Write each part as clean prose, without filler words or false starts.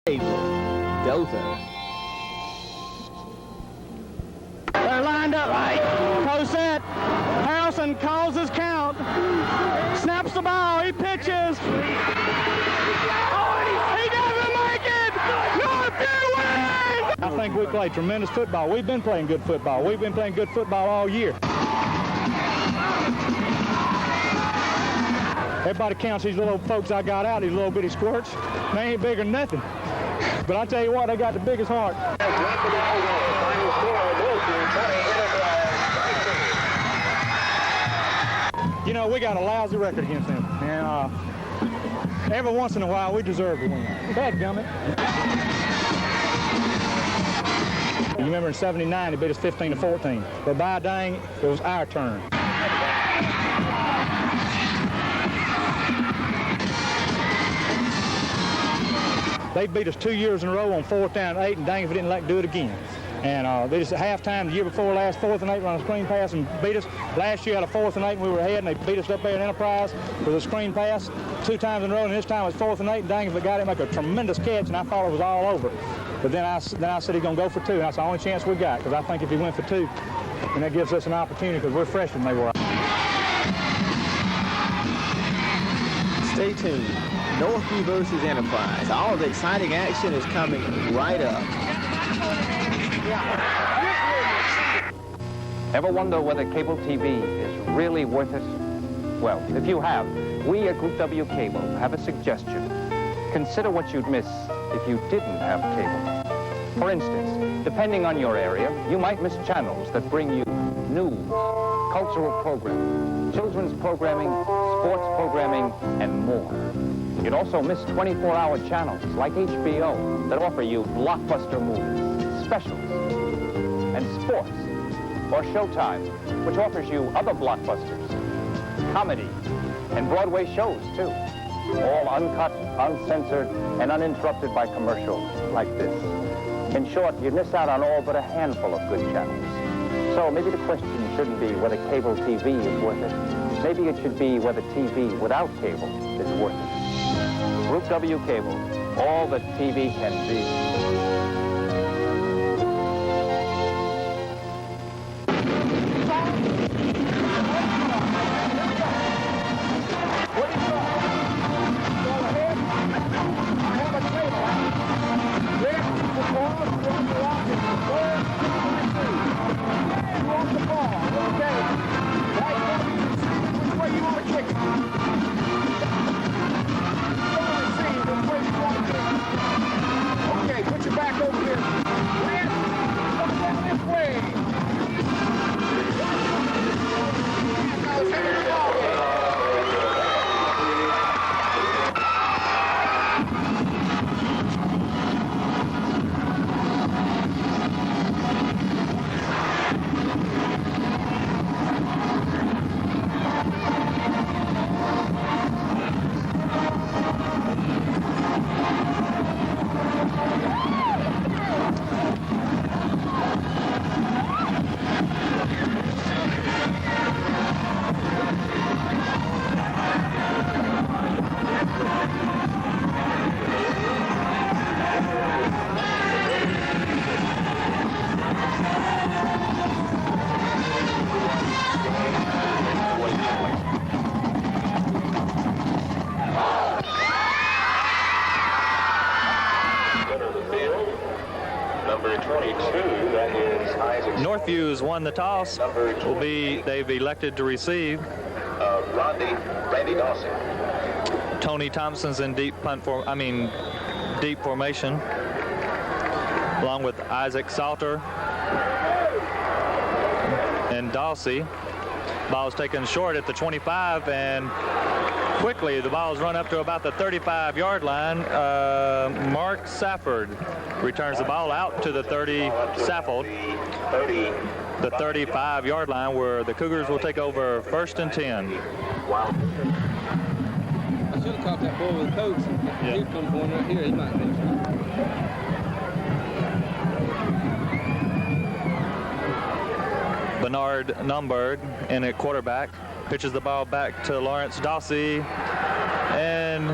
Dothan. They're lined up right. Cosette. Harrelson calls his count. Snaps the ball. He pitches. He doesn't make it. Northview wins. I think we play tremendous football. We've been playing good football. We've been playing good football all year. Everybody counts these little folks I got out, these little bitty squirts. They ain't bigger than nothing. But I tell you what, they got the biggest heart. You know, we got a lousy record against them. And every once in a while, we deserve to win. Dadgummit. You remember in '79, they beat us 15-14. But by dang, it was our turn. They beat us 2 years in a row on 4th down and 8, and dang if we didn't like to do it again. And they just at halftime the year before last, 4th and 8, run a screen pass and beat us. Last year had a 4th and 8 and we were ahead, and they beat us up there in Enterprise with a screen pass 2 times in a row, and this time it was 4th and 8, and dang if the guy didn't make a tremendous catch, and I thought it was all over. But then I said he's going to go for 2, and that's the only chance we got, because I think if he went for 2, then that gives us an opportunity, because we're freshmen, they were. Stay tuned. Northview versus Enterprise. All the exciting action is coming right up. Ever wonder whether cable TV is really worth it? Well, if you have, we at Group W Cable have a suggestion. Consider what you'd miss if you didn't have cable. For instance, depending on your area, you might miss channels that bring you news, cultural programming, children's programming, sports programming, and more. You'd also miss 24-hour channels like HBO that offer you blockbuster movies, specials, and sports. Or Showtime, which offers you other blockbusters, comedy, and Broadway shows, too. All uncut, uncensored, and uninterrupted by commercials like this. In short, you'd miss out on all but a handful of good channels. So maybe the question shouldn't be whether cable TV is worth it. Maybe it should be whether TV without cable is worth it. Group W Cable, all that TV can be. Northview has won the toss. They've elected to receive. Randy Dawson. Tony Thompson's in deep formation, along with Isaac Salter and Dawsey. Ball's taken short at the 25, and quickly the ball's run up to about the 35-yard line. Mark Safford returns the ball out to the 30, Saffold, the 35-yard line, where the Cougars will take over 1st and 10. Wow. I should have caught that ball with the coach. Yeah. Here comes one right here. He might be. Bernard Numberg in at quarterback. Pitches the ball back to Lawrence Dawsey. And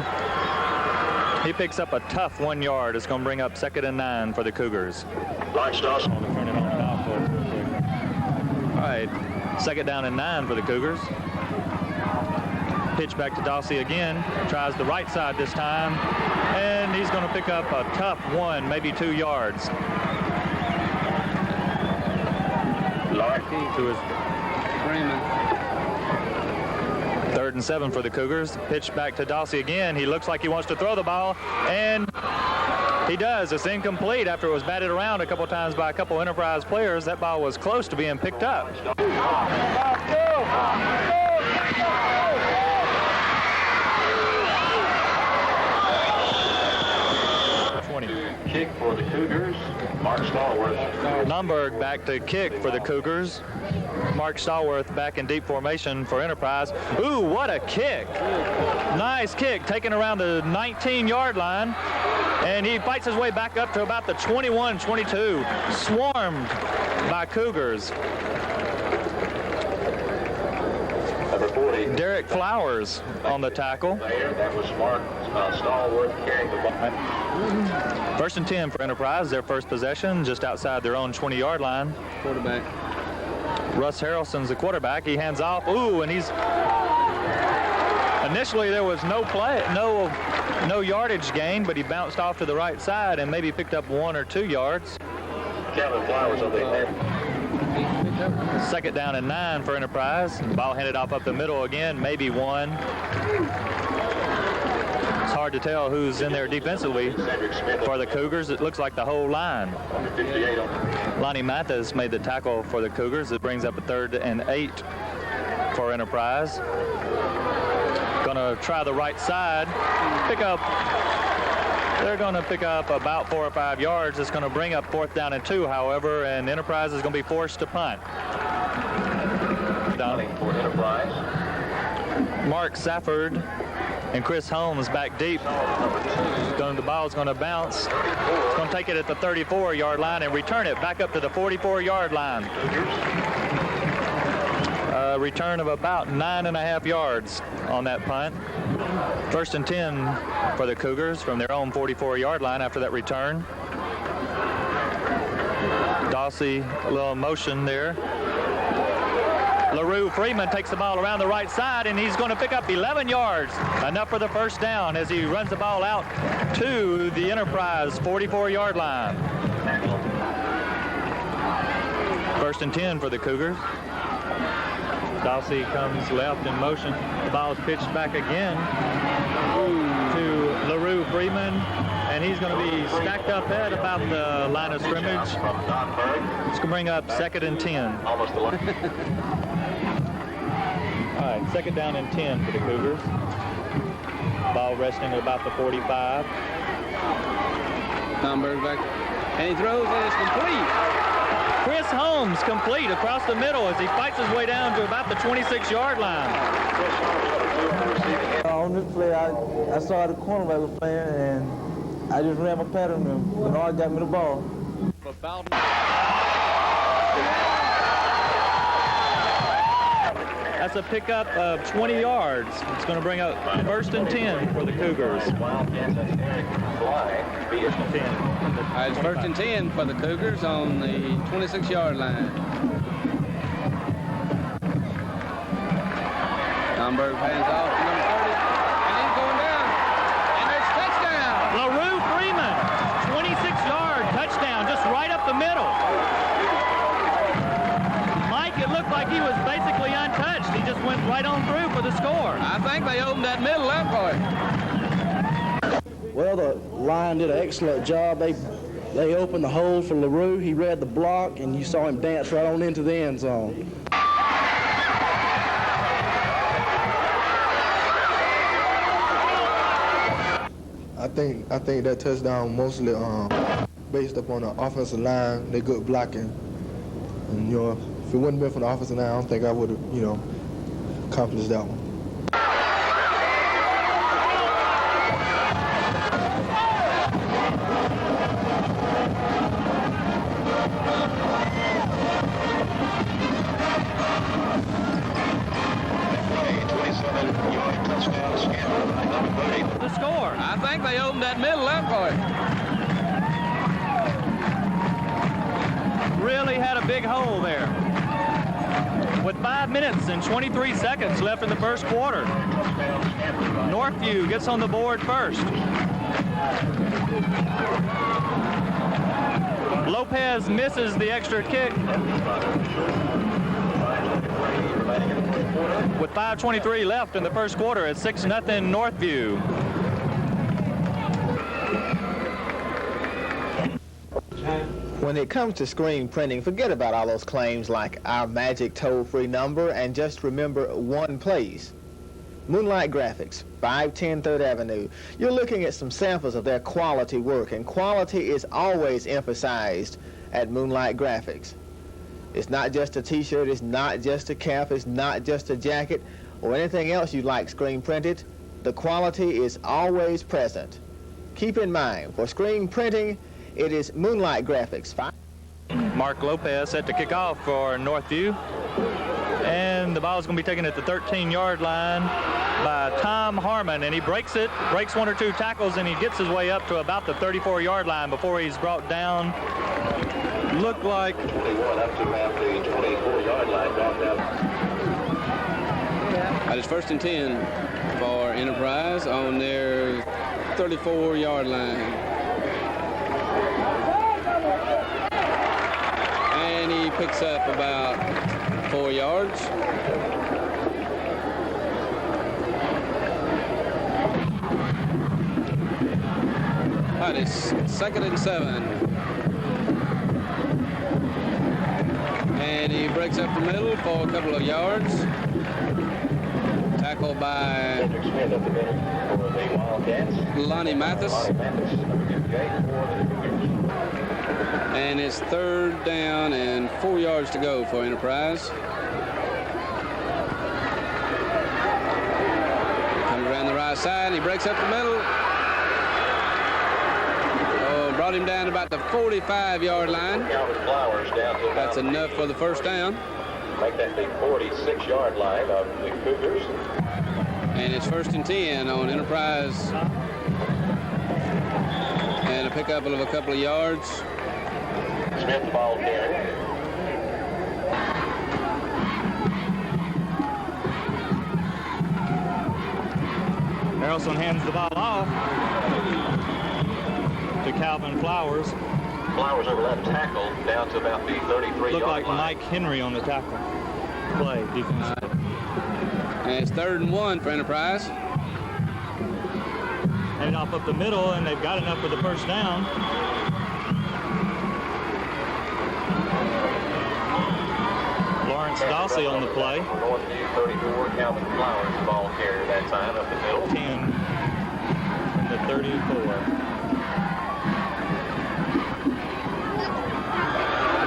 He picks up a tough 1 yard. It's going to bring up 2nd and 9 for the Cougars. Lance Dawson. Turn it on now for us real quick. All right, 2nd down and 9 for the Cougars. Pitch back to Dawsey again. Tries the right side this time, and he's going to pick up a tough 1, maybe 2 yards. To his Freeman. 3rd and 7 for the Cougars. Pitch back to Dawsey again. He looks like he wants to throw the ball, and he does. It's incomplete after it was batted around a couple times by a couple Enterprise players. That ball was close to being picked up. Kick for the Cougars. Mark Stallworth. Numberg back to kick for the Cougars. Mark Stallworth back in deep formation for Enterprise. Ooh, what a kick. Nice kick, taken around the 19-yard line. And he fights his way back up to about the 21-22. Swarmed by Cougars. Number 40. Derek Flowers on the tackle. That was Mark Stallworth carrying the ball. 1st and 10 for Enterprise, their first possession, just outside their own 20-yard line. Quarterback. Russ Harrelson's the quarterback. He hands off. Ooh, and he's... Initially, there was no yardage gain, but he bounced off to the right side and maybe picked up 1 or 2 yards. Kevin Flowers on the end. 2nd down and 9 for Enterprise. Ball handed off up the middle again, maybe 1. It's hard to tell who's in there defensively for the Cougars. It looks like the whole line. Lonnie Mathis made the tackle for the Cougars. It brings up a 3rd and 8 for Enterprise. Gonna try the right side. They're gonna pick up about 4 or 5 yards. It's gonna bring up 4th down and 2, however, and Enterprise is gonna be forced to punt. For Enterprise. Mark Safford and Chris Holmes back deep. The ball's going to bounce. It's going to take it at the 34-yard line and return it back up to the 44-yard line. Return of about 9.5 yards on that punt. 1st and 10 for the Cougars from their own 44-yard line after that return. Dawsey, a little motion there. LaRue Freeman takes the ball around the right side, and he's going to pick up 11 yards, enough for the first down as he runs the ball out to the Enterprise 44-yard line. 1st and 10 for the Cougars. Dawsey comes left in motion. The ball is pitched back again to LaRue Freeman, and he's going to be stacked up at about the line of scrimmage. It's going to bring up 2nd and 10. Almost the line. All right, 2nd down and 10 for the Cougars. Ball resting at about the 45. Numberg back. And he throws, and it's complete. Chris Holmes complete across the middle as he fights his way down to about the 26-yard line. On this play, I saw the cornerback was playing, and I just ran my pattern, and Bernard got me the ball. That's a pickup of 20 yards. It's going to bring up 1st and 10 for the Cougars. 10. It's 1st and 10 for the Cougars on the 26-yard line. Numberg hands off to number 30, and he's going down. And there's touchdown. LaRue Freeman, 26-yard touchdown, just right up the middle. Mike, it looked like he was basically untouched. He just went right on through for the score. I think they opened that middle up for him. Well, the line did an excellent job. They opened the hole for LaRue. He read the block, and you saw him dance right on into the end zone. I think that touchdown mostly based upon the offensive line, their good blocking. And, if it wouldn't have been for the offensive line, I don't think I would have, accomplished that one. The score. I think they opened that got a big hole there. With 5 minutes and 23 seconds left in the first quarter. Northview gets on the board first. Lopez misses the extra kick. With 5:23 left in the first quarter, it's 6-0 Northview. When it comes to screen printing, forget about all those claims like our magic toll-free number and just remember one place. Moonlight Graphics, 510 3rd Avenue. You're looking at some samples of their quality work, and quality is always emphasized at Moonlight Graphics. It's not just a t-shirt, it's not just a cap, it's not just a jacket, or anything else you'd like screen printed. The quality is always present. Keep in mind, for screen printing, it is Moonlight Graphics. Mark Lopez set to kick off for Northview. And the ball is going to be taken at the 13-yard line by Tom Harmon, and he breaks it, breaks one or two tackles, and he gets his way up to about the 34-yard line before he's brought down. Looked like 21 up to about the 24-yard line, brought down. That is 1st and 10 for Enterprise on their 34-yard line. And he picks up about 4 yards. That is 2nd and 7. And he breaks up the middle for a couple of yards. Tackled by Cedric Smith up the middle for the Wildcats. Lonnie Mathis. Lonnie Mathis, number 58 for the Cougars. And it's 3rd down and 4 yards to go for Enterprise. Comes around the right side, and he breaks up the middle. Oh, brought him down to about the 45-yard line. Calvin Flowers down to about That's enough for the first down. make that the 46-yard line of the Cougars. And it's 1st and 10 on Enterprise. And a pickup of a couple of yards. Smith the ball carrier. Harrelson hands the ball off to Calvin Flowers. Flowers over left tackle down to about the 33-yard Looked like line. Mike Henry on the tackle play defense. And it's 3rd and 1 for Enterprise. Headed off up the middle, and they've got enough for the first down. Lawrence Dossie on the play. Northview 34, Calvin Flowers, the ball carrier that time up the middle. 10 from the 34.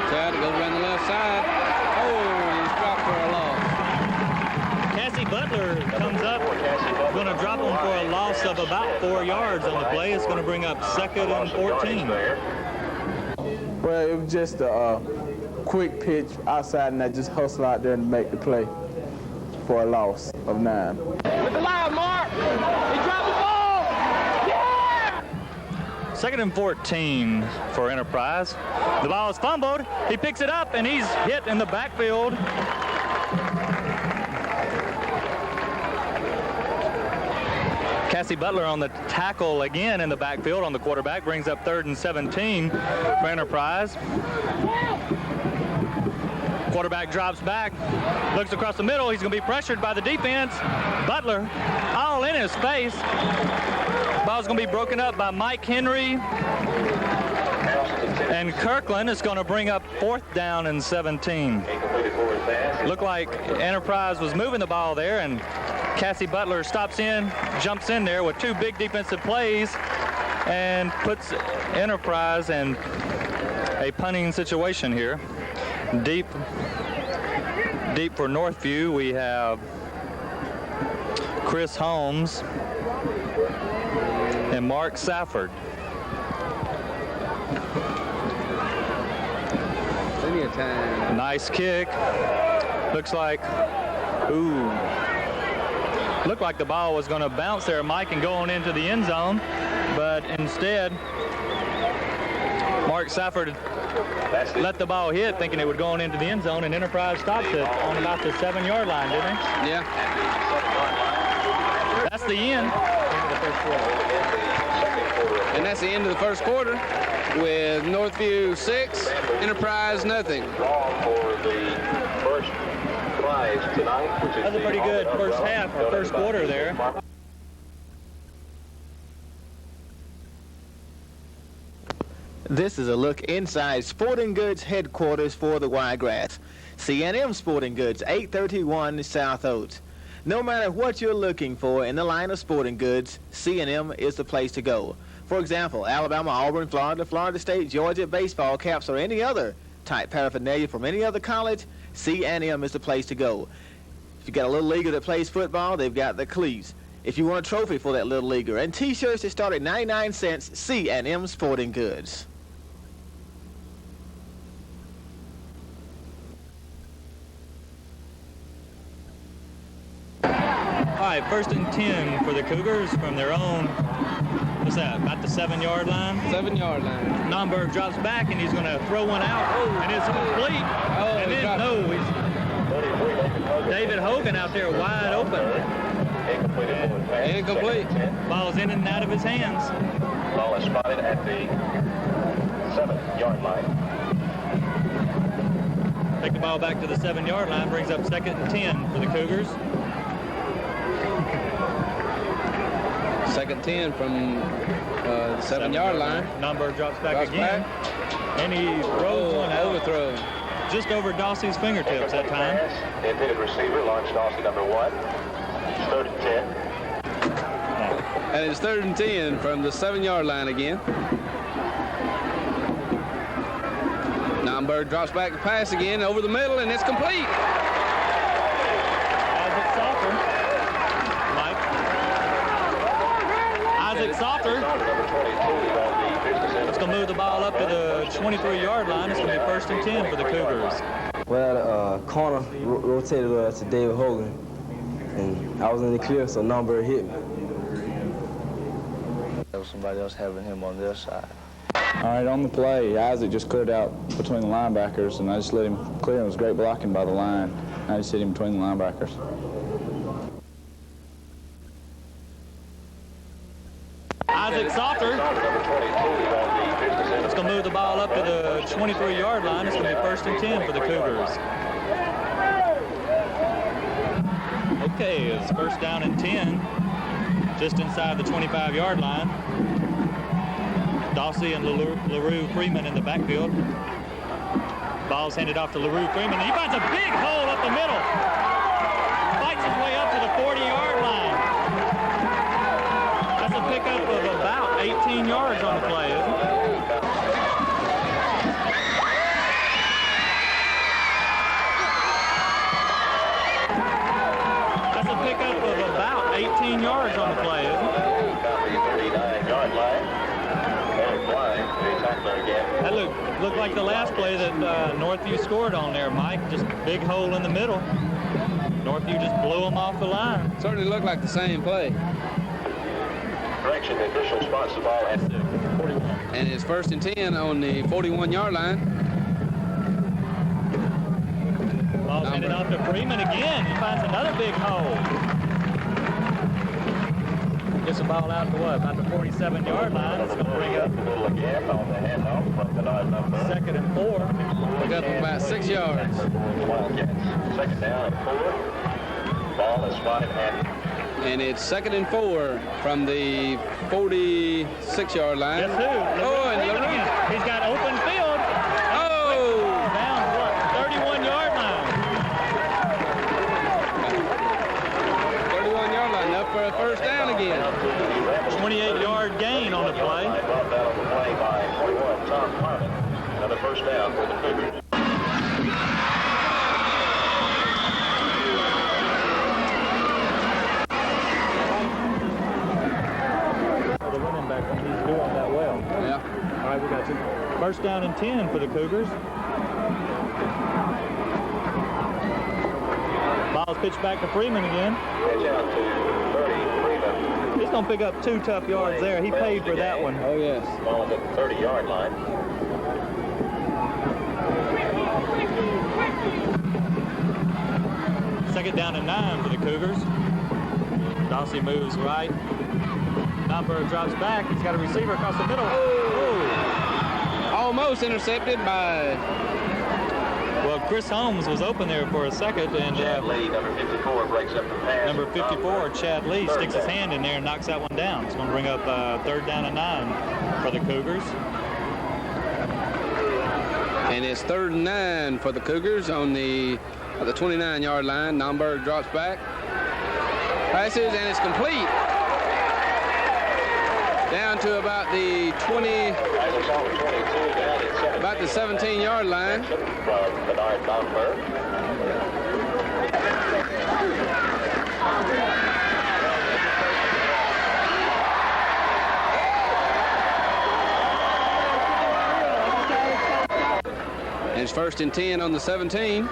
Chad goes around the left side. Oh, he's dropped for a loss. Cassie Butler comes up, going to drop him for a loss of about 4 yards on the play. It's going to bring up 2nd and 14. Well, it was just a quick pitch outside, and I just hustle out there and make the play for a loss of 9. With the line, Mark. He dropped the ball. Yeah! 2nd and 14 for Enterprise. The ball is fumbled. He picks it up, and he's hit in the backfield. Cassie Butler on the tackle again in the backfield on the quarterback, brings up 3rd and 17 for Enterprise. Quarterback drops back, looks across the middle. He's going to be pressured by the defense. Butler all in his face. Ball's going to be broken up by Mike Henry. And Kirkland is going to bring up 4th down and 17. Looked like Enterprise was moving the ball there, and Cassie Butler stops in, jumps in there with 2 big defensive plays, and puts Enterprise in a punting situation here. Deep for Northview, we have Chris Holmes and Mark Safford. Plenty of time. Nice kick. Looks like, looked like the ball was going to bounce there, Mike, and go on into the end zone, but instead, Mark Safford let the ball hit, thinking it would go on into the end zone, and Enterprise stopped it on about the 7-yard line, didn't he? Yeah. That's the end. And that's the end of the first quarter with Northview 6, Enterprise nothing. That's a pretty good first half or first quarter there. This is a look inside Sporting Goods headquarters for the Wiregrass. C&M Sporting Goods, 831 South Oates. No matter what you're looking for in the line of sporting goods, C&M is the place to go. For example, Alabama, Auburn, Florida, Florida State, Georgia, baseball caps, or any other type paraphernalia from any other college, C&M is the place to go. If you got a little leaguer that plays football, they've got the cleats. If you want a trophy for that little leaguer, and T-shirts that start at 99 cents, C&M Sporting Goods. All right, 1st and 10 for the Cougars from their own, what's that, about the 7-yard line? 7-yard line. Nomberg drops back, and he's going to throw one out, and it's complete. And then, David Hogan out there wide open. Incomplete. Ball's in and out of his hands. Ball is spotted at the 7-yard line. Take the ball back to the 7-yard line, brings up 2nd and 10 for the Cougars. 2nd 10 from the 7-yard line. Nomberg drops back again. And he throws one out. Overthrow. Just over Dossie's fingertips that time. Intended receiver, launch Dossie number 1. 3rd and 10. And it's 3rd and 10 from the 7-yard line again. Nomberg drops back to pass again over the middle, and it's complete. Isaac Salter. It's going to move the ball up to the 23-yard line. It's going to be 1st and 10 for the Cougars. Well, corner rotated to David Hogan, and I was in the clear, so Nomberg hit me. There was somebody else having him on their side. All right, on the play, Isaac just cleared out between the linebackers, and I just let him clear. It was great blocking by the line. I just hit him between the linebackers. Isaac Salter. It's going to move the ball up to the 23-yard line. It's going to be 1st and 10 for the Cougars. Okay, it's 1st down and 10, just inside the 25-yard line. Dossie and LaRue Freeman in the backfield. Ball's handed off to LaRue Freeman. He finds a big hole up the middle. Fights his way up to the 40-yard line. That's a pickup of about 18 yards on the play, isn't it? That's a pickup of about 18 yards on the play, isn't it? 39-yard line. That looked like the last play that Northview scored on there, Mike. Just a big hole in the middle. Northview just blew them off the line. Certainly looked like the same play. Correction, the official spots the ball at the 41. And it's 1st and 10 on the 41-yard line. Ball's handed off to Freeman again. He finds another big hole. Gets the ball out to what? About the 47-yard line. It's going to bring up again on the handoff from the 2nd and 4. Pick up about 6 yards. 2nd down and 4. Ball is spotted at. And it's 2nd and 4 from the 46-yard line. Guess who? Oh, and LaRue. He's got open field. Oh! Down what? 31-yard line. 31-yard line, up for a 1st down again. 28-yard gain on the play. Another 1st down for the Cougars. The running back, he's doing that well. Yeah. All right, we got 1st down and 10 for the Cougars. Ball's pitched back to Freeman again. He's going to pick up 2 tough yards there. He paid for that one. Oh, yes. Ball at the 30-yard line. Second down and 9 for the Cougars. Dossie moves right. Nomberg drops back. He's got a receiver across the middle. Oh! Almost intercepted by... Well, Chris Holmes was open there for a second, and Chad Lee, number 54, breaks up the pass. number 54, Chad Lee, sticks his hand in there and knocks that one down. It's going to bring up third down and 9 for the Cougars. And it's 3rd and 9 for the Cougars on the 29-yard line. Nomberg drops back. Passes, and it's complete. Down to about the 17-yard line. From Bernard Nomberg. And it's 1st and 10 on the 17.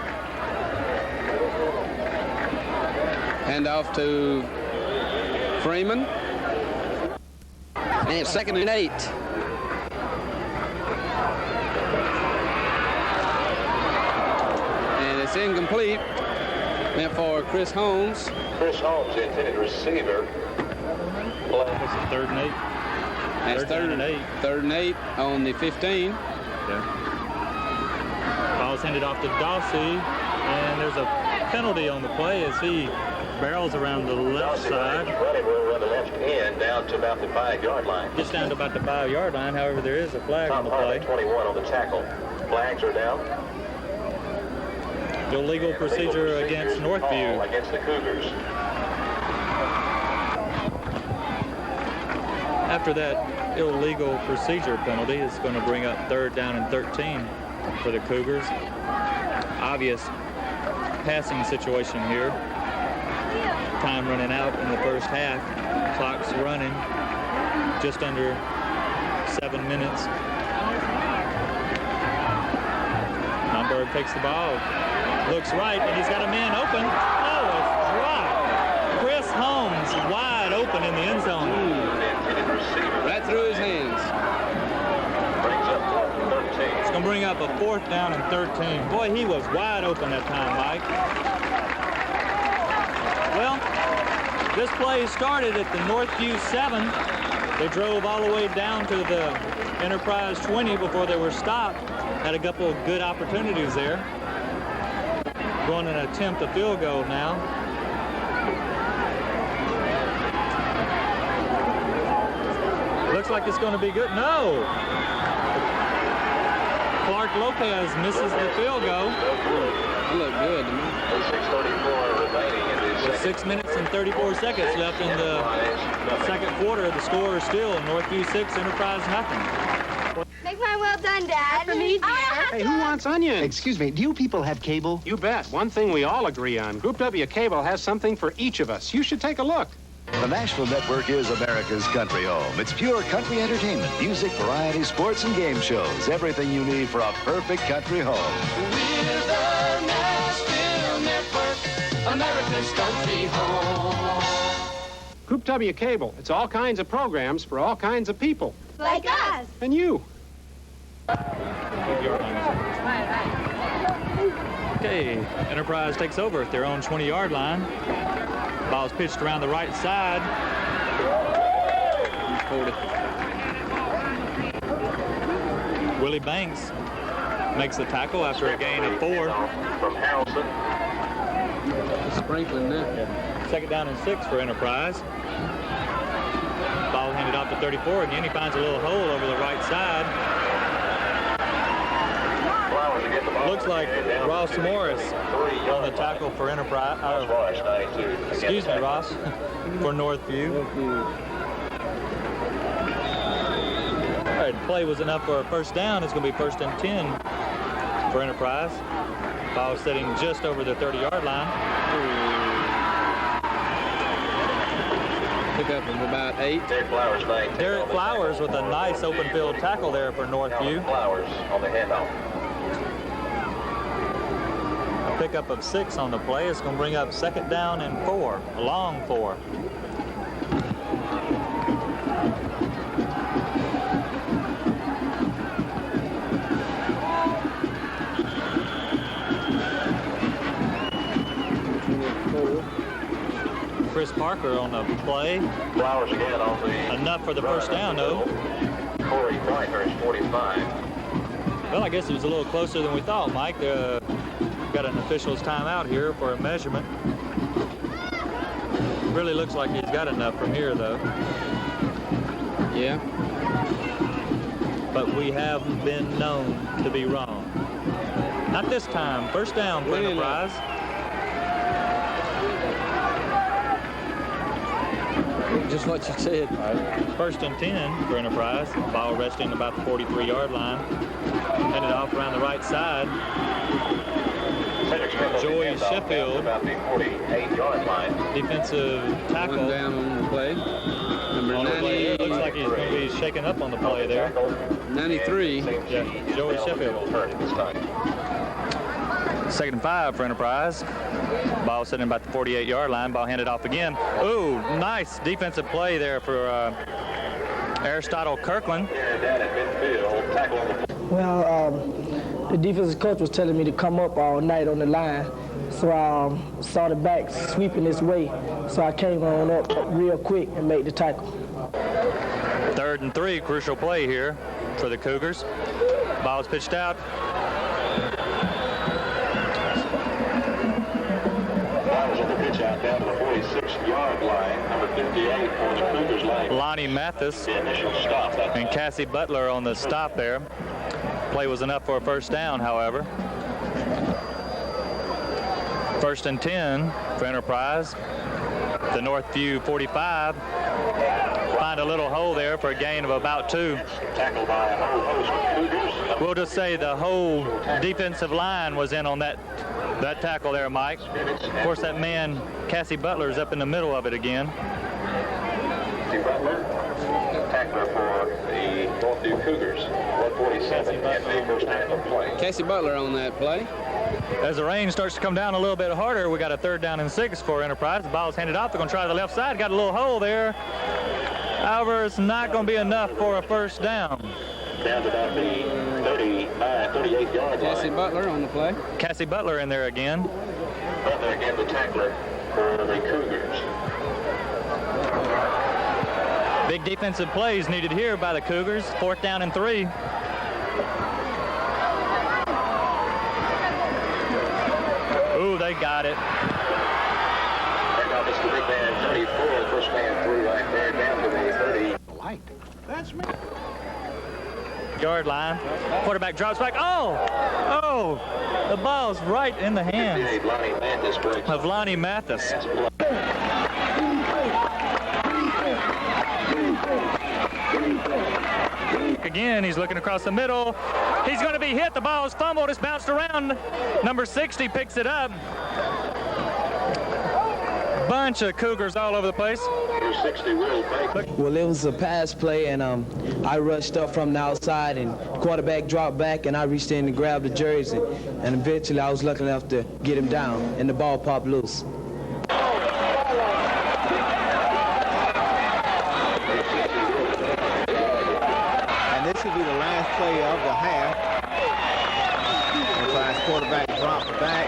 Hand off to Freeman. And it's 2nd and 8. And it's incomplete. Meant for Chris Holmes. Chris Holmes, the intended receiver. What's it, 3rd and 8? That's Third and 8. 3rd and 8 on the 15. Yeah. Ball's handed off to Dossie, and there's a penalty on the play as he barrels around the left side. Running will run the left end down to about the 5-yard line. Gets down to about the 5-yard line. However, there is a flag on the play. 21 on the tackle. Flags are down. Illegal procedure against Northview. Against the Cougars. After that illegal procedure penalty, it's going to bring up 3rd down and 13 for the Cougars. Obvious passing situation here. Time running out in the first half. Clock's running just under 7 minutes. Nomberg takes the ball. Looks right, and he's got a man open. Oh, it's dropped. Chris Holmes wide open in the end zone. Right through his hands. Brings up 4th and 13. It's going to bring up a 4th down and 13. Boy, he was wide open that time, Mike. Well, this play started at the Northview 7. They drove all the way down to the Enterprise 20 before they were stopped. Had a couple of good opportunities there. Going to attempt a field goal now. Looks like it's going to be good. No! Clark Lopez misses the field goal. It looked good to me. 6:34 remaining in the With 6 minutes and 34 seconds left in the second quarter, the score is still Northview 6, Enterprise nothing. Make mine well done, Dad. For me, dear. Hey, who wants onions? Excuse me, do you people have cable? You bet. One thing we all agree on. Group W Cable has something for each of us. You should take a look. The Nashville Network is America's country home. It's pure country entertainment, music, variety, sports, and game shows. Everything you need for a perfect country home. We're the Nashville Network, America's country home. Group W Cable. It's all kinds of programs for all kinds of people. Like us. And you. Okay, Enterprise takes over at their own 20-yard line. Ball's pitched around the right side. Willie Banks makes the tackle after a gain of 4. From Harrelson. Sprinkling there. Second down and 6 for Enterprise. Ball handed off to 34 again. He finds a little hole over the right side. Looks like Ross Morris on the tackle for Enterprise. Excuse me, Ross, for Northview. All right, the play was enough for a first down. It's going to be 1st and 10 for Enterprise. Ball sitting just over the 30-yard line. Pick up from about 8. Derek Flowers with a nice open field tackle there for Northview. Flowers on the handoff. A pickup of 6 on the play. It's going to bring up 2nd down and 4, a long 4. Chris Parker on the play. Flowers again on the... Enough for the first down, though. Corey Whitehurst, 45. Well, I guess it was a little closer than we thought, Mike. Got an official's timeout here for a measurement. Really looks like he's got enough from here, though. Yeah. But we have been known to be wrong. Not this time. First down for Enterprise. Just what you said. First and 10 for Enterprise. Ball resting about the 43-yard line. Headed off around the right side. Joey Sheffield, about the 48-yard line. defensive tackle. One down on the play. Number 90. Looks like he's going to be shaken up on the play there. 93. Yeah, Joey Sheffield. Second and 5 for Enterprise. Ball sitting about the 48-yard line. Ball handed off again. Ooh, nice defensive play there for Aristotle Kirkland. Well, the defensive coach was telling me to come up all night on the line. So I saw the back sweeping this way. So I came on up real quick and made the tackle. 3rd and 3, crucial play here for the Cougars. Ball's pitched out. Out down to the 46-yard line, number 58 for the Cougars line. Lonnie Mathis and Cassie Butler on the stop there. Play was enough for a first down, however. 1st and 10 for Enterprise. The Northview 45. Find a little hole there for a gain of about 2. Tackled by a whole host of Cougars. We'll just say the whole defensive line was in on that tackle there, Mike. Of course, that man, Cassie Butler, is up in the middle of it again. Cassie Butler, tackler for the Northview Cougars. 147 at the first tackle play. Cassie Butler on that play. As the rain starts to come down a little bit harder, we got a 3rd down and 6 for Enterprise. The ball's handed off. They're going to try the left side. Got a little hole there. However, it's not going to be enough for a first down. Down to about the 38-yard line. Cassie Butler on the play. Cassie Butler in there again. Butler again, the tackler for the Cougars. Big defensive plays needed here by the Cougars. 4th down and 3. Ooh, they got it. Now this is the big man, 34, first man through right there, down to the 30. Light. That's me. Yard line. Quarterback drops back. Oh! The ball's right in the hands of Lonnie Mathis. Again, he's looking across the middle. He's going to be hit. The ball's fumbled. It's bounced around. Number 60 picks it up. Bunch of Cougars all over the place. Well, it was a pass play, and I rushed up from the outside, and quarterback dropped back, and I reached in and grabbed the jersey, and eventually I was lucky enough to get him down, and the ball popped loose. And this will be the last play of the half. Enterprise quarterback dropped back.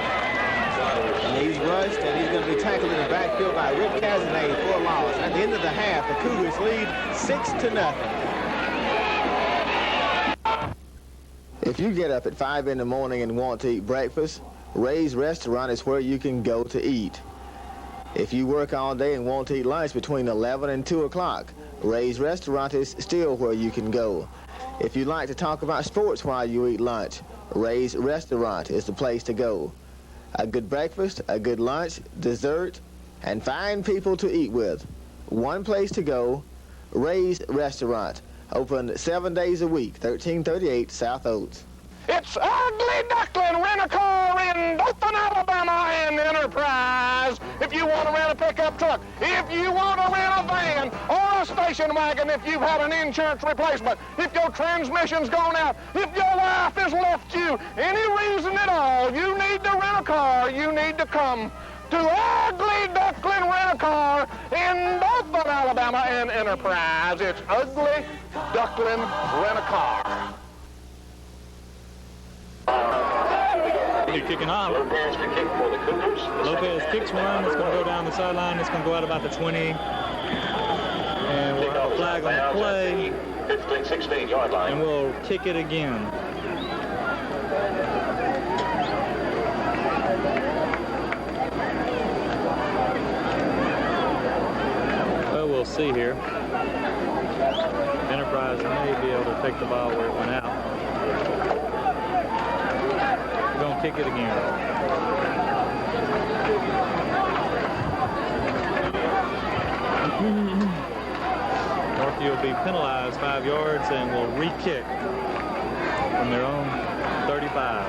And he's rushed, and he's going to be tackled in the backfield by Rick Cazenay for a loss. At the end of the half, the Cougars lead 6-0. If you get up at 5 in the morning and want to eat breakfast, Ray's Restaurant is where you can go to eat. If you work all day and want to eat lunch between 11 and 2 o'clock, Ray's Restaurant is still where you can go. If you like to talk about sports while you eat lunch, Ray's Restaurant is the place to go. A good breakfast, a good lunch, dessert, and fine people to eat with. One place to go, Ray's Restaurant. Open 7 days a week, 1338 South Oates. It's Ugly Duckling Rent-A-Car in Dothan, Alabama, and Enterprise. If you want to rent a pickup truck, if you want to rent a van or a station wagon, if you've had an insurance replacement, if your transmission's gone out, if your wife has left you, any reason at all, you need to rent a car, you need to come to Ugly Duckling Rent-A-Car in Dothan, Alabama, and Enterprise. It's Ugly Duckling Rent-A-Car. He'll be kicking off. Lopez to kick for the Cougars. Lopez kicks one. It's going to go down the sideline. It's going to go out about the 20. And we'll have a flag on the play. 15, 16-yard line. And we'll kick it again. Well, we'll see here. Enterprise may be able to take the ball where it went out. We're going to kick it again. Northview will be penalized 5 yards and will re-kick from their own 35.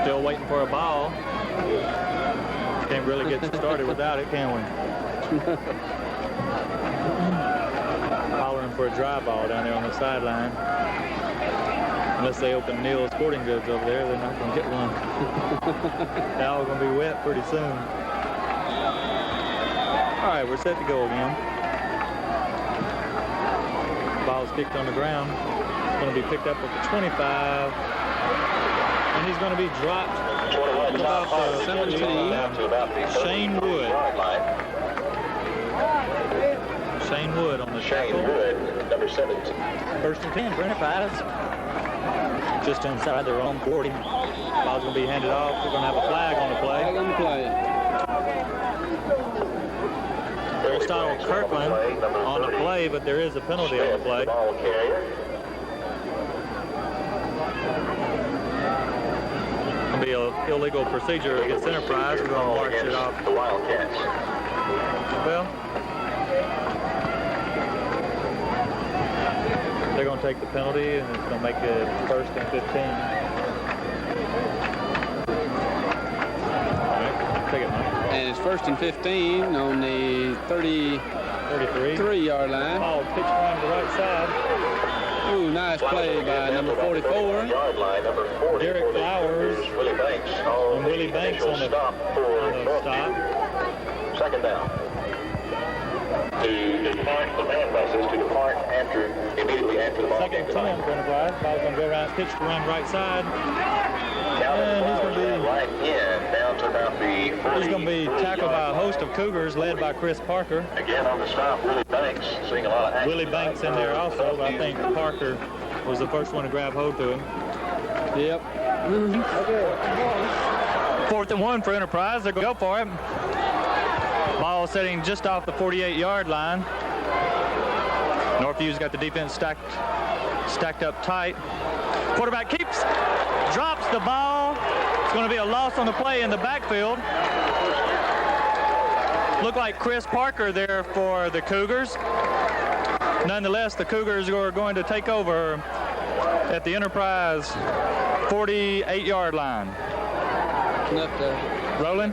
Still waiting for a ball. Can't really get started without it, can we? Hollering for a dry ball down there on the sideline. Unless they open Neal's Sporting Goods over there, they're not going to get one. They're all going to be wet pretty soon. All right, we're set to go again. Ball's kicked on the ground. It's going to be picked up at the 25. And he's going to be dropped about the 17. Shane Wood. Shane Wood on the tackle. Shane Wood, number 17. First and 10 for Enterprise. Just inside their own 40. Ball's going to be handed off. We're going to have a flag on the play. Flag on the play. Aristotle Kirkland on the play, but there is a penalty on the play. It'll be an illegal procedure against Enterprise. We're going to march it off. The Wildcats. Well, they're going to take the penalty, and it's going to make it first and 15. All right, take it, Mike. And it's first and 15 on the 33-yard line. Ball pitched around the right side. Ooh, nice play by number 44. Derek Flowers and Willie Banks on the stop. Second down. To depart the man buses, to depart immediately after the ball. Second 10 for Enterprise. Ball's going to go around, pitched around right side. And he's going to be right in, down to about the 40. He's going to be tackled by a host of Cougars led by Chris Parker. Again on the stop, Willie Banks, seeing a lot of action. Willie Banks in there also, but I think Parker was the first one to grab hold to him. Yep. Fourth and 1 for Enterprise. They're going to go for it. Ball sitting just off the 48-yard line. Northview's got the defense stacked up tight. Quarterback drops the ball. It's going to be a loss on the play in the backfield. Looked like Chris Parker there for the Cougars. Nonetheless, the Cougars are going to take over at the Enterprise 48-yard line. Rolling.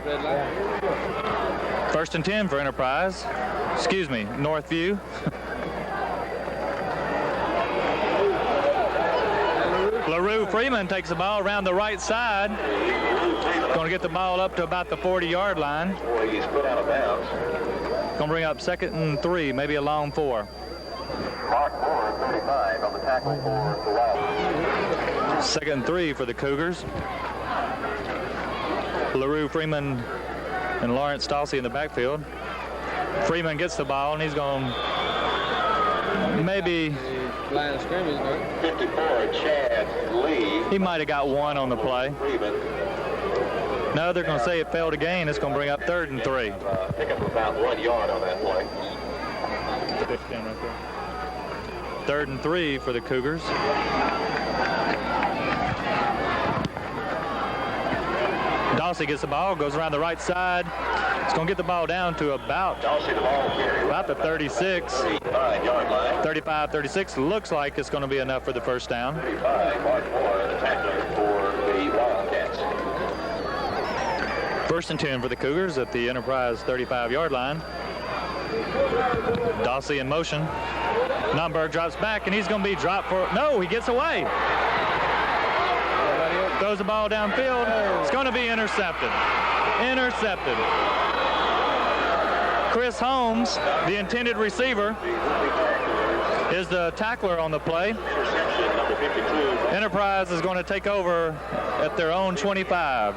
First and 10 for Enterprise. Excuse me, Northview. LaRue Freeman takes the ball around the right side. Going to get the ball up to about the 40-yard line. He's put out of bounds. Going to bring up second and 3, maybe a long 4. Mark Moore, 35, on the tackle for the Wild. Second and 3 for the Cougars. LaRue Freeman and Lawrence Stalsey in the backfield. Freeman gets the ball, and he's going to maybe... Line of scrimmage, right? 54, Chad Lee. He might have got 1 on the play. No, they're going to say it failed to gain. It's going to bring up third and 3. Pick up about 1 yard on that play. 15 right there. Third and 3 for the Cougars. Dawsey gets the ball, goes around the right side. It's going to get the ball down to about the 36. 35, 36. Looks like it's going to be enough for the first down. 35, Mark Moore, the tackler for the Wildcats. First and 10 for the Cougars at the Enterprise 35-yard line. Dawsey in motion. Nunberg drops back, and he's going to be dropped for... No, he gets away. Throws the ball downfield. It's going to be intercepted. Intercepted. Chris Holmes, the intended receiver, is the tackler on the play. Enterprise is going to take over at their own 25.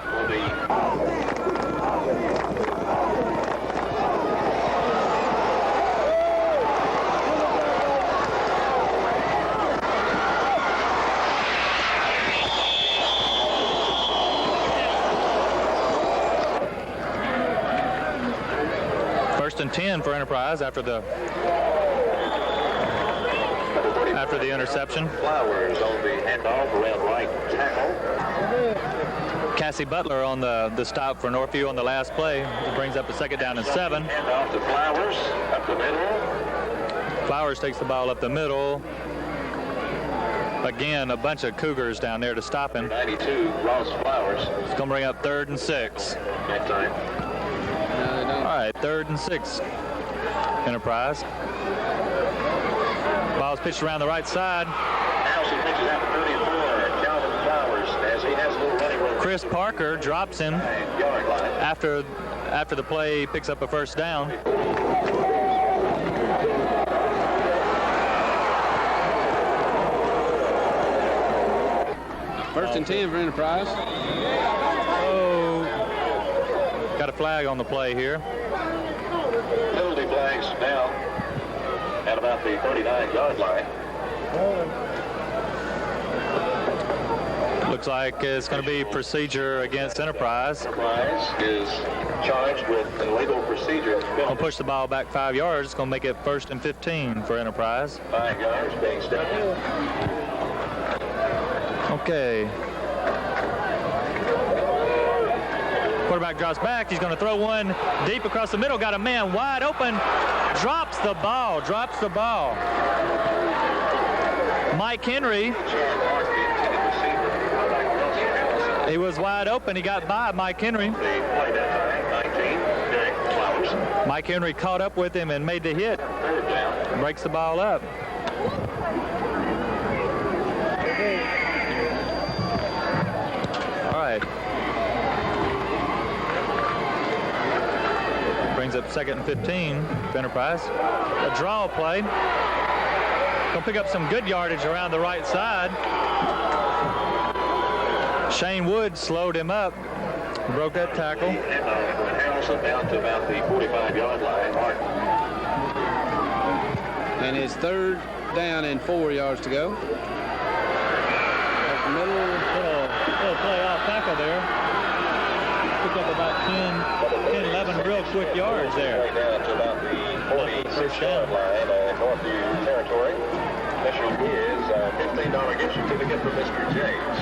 First and 10 for Enterprise after the interception. Flowers on the handoff around right tackle. Cassie Butler on the stop for Northview on the last play. It brings up a second down and 7. Handoff to Flowers up the middle. Flowers takes the ball up the middle. Again, a bunch of Cougars down there to stop him. 92, Ross Flowers. It's going to bring up 3rd and 6. That time. All right, 3rd and 6. Enterprise. Ball's pitched around the right side. Harrison pitches out to 34. Calvin Flowers as he has a little running room. Chris Parker drops him after the play, picks up a first down. First and 10 for Enterprise. Oh, got a flag on the play here. Penalty flags now at about the 39-yard line. Looks like it's going to be procedure against Enterprise. Enterprise is charged with illegal procedure. Going to push the ball back 5 yards. It's going to make it 1st and 15 for Enterprise. 5 yards being stepped in. Okay. Quarterback drops back. He's going to throw one deep across the middle. Got a man wide open. Drops the ball. Mike Henry. He was wide open. He got by Mike Henry. Mike Henry caught up with him and made the hit. Breaks the ball up. All right. Brings up 2nd and 15 for Enterprise. A draw play. Gonna pick up some good yardage around the right side. Shane Wood slowed him up. Broke that tackle. Harrelson down to about the 45-yard line. Martin. And it's 3rd down and 4 yards to go. Up the middle. Little play off tackle there. Picked up about 10, 11 real quick yards there. Right down to about the 46-yard line in Northview territory. Official is a $15 gift certificate from Mr. James.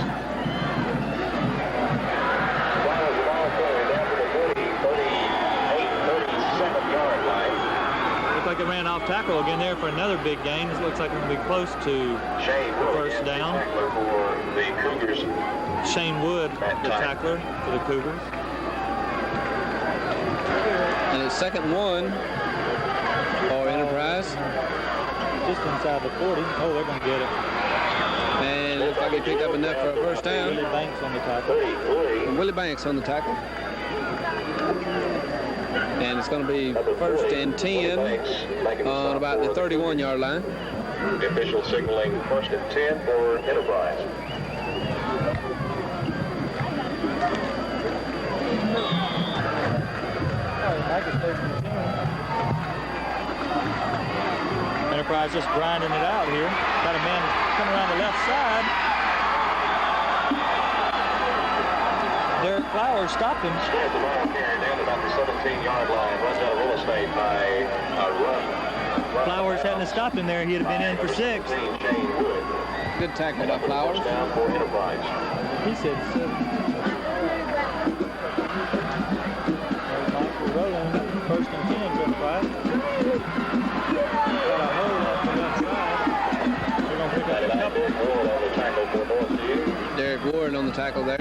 Flowers the ball forward down to the 37-yard line. Looks like they ran off tackle again there for another big gain. It looks like it's going to be close to the first down. For the Cougars. Shane Wood, the tackler for the Cougars. And it's 2nd and 1 for Enterprise. Just inside the 40. Oh, they're going to get it. And it looks like he picked up enough for a first down. Willie Banks on the tackle. Willie Banks on the tackle. And it's going to be 1st and 10 on about the 31-yard line. The official signaling 1st and 10 for Enterprise. Enterprise just grinding it out here. Got a man coming around the left side. Derek Flowers stopped him. Squared the ball carried down about the 17-yard line. Runs out of real estate by a run. Flowers hadn't stopped him there. He'd have been in for 6. Good tackle by Flowers. Down for Enterprise. He said 6. Michael rolling. 1st and 10 for Enterprise. Got a hole off the left side. They're going to pick up a couple. Derek Ward on the tackle there.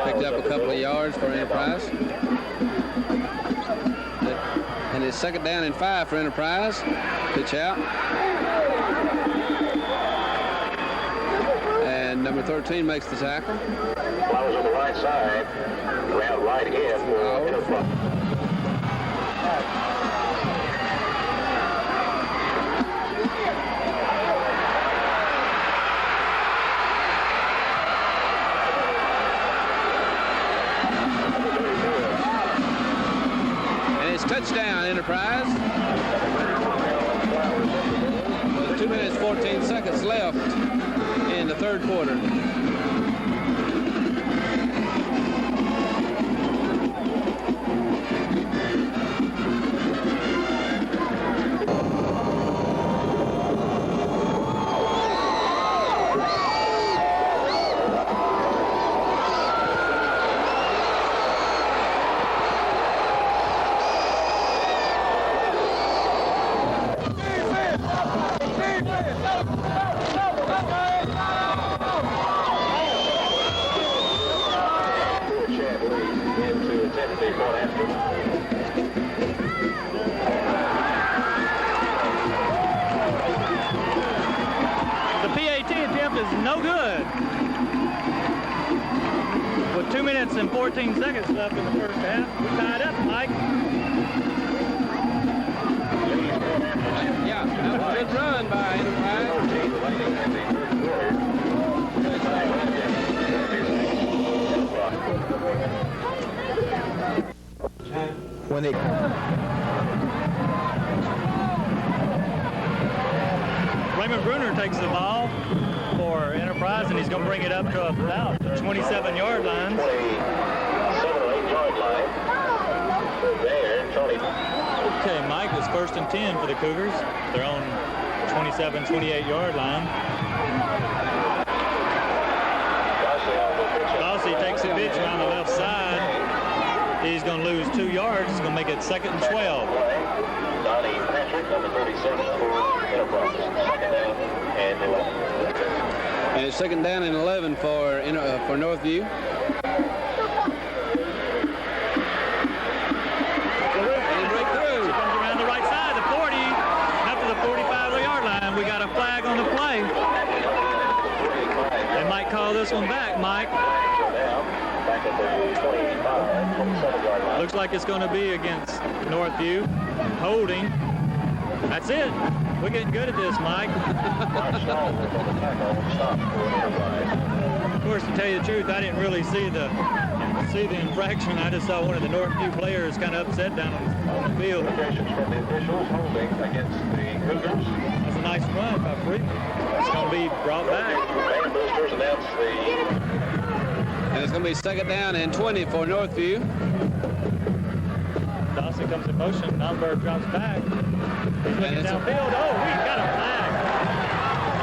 Picked up a couple of yards for Enterprise. And it's 2nd down and 5 for Enterprise. Pitch out. And number 13 makes the tackle. Flowers on the right side. Round right in for Enterprise. touchdown, Enterprise. With 2 minutes, 14 seconds left in the third quarter. The PAT attempt is no good. With 2 minutes and 14 seconds left in the first half, we tied up, Mike. Yeah, that was a good run by Enterprise. When it Raymond Bruner takes the ball for Enterprise, and he's going to bring it up to about the 27-yard line. 27 or 8-yard line. There, Tony. Okay, Mike, it's 1st and 10 for the Cougars. Their own 27, 28-yard line. Bossy takes the pitch around the left side. He's going to lose 2 yards. He's going to make it 2nd and 12. Donnie Patrick, number 37 for Enterprise. 2nd down and 11. And it's 2nd down and 11 for Northview. Around the right side, the 40, after the 45-yard line. We got a flag on the play. They might call this one back, Mike. Looks like it's going to be against Northview. Holding. That's it. We're getting good at this, Mike. Of course, to tell you the truth, I didn't really see the infraction. I just saw one of the Northview players kind of upset down on the field. From the officials holding against the Cougars. That's a nice run by Freeman. It's going to be brought back. Band boosters announce the... And it's going to be 2nd down and 20 for Northview. Dawson comes in motion. Nomberg drops back. He's looking downfield. Oh, we got a flag.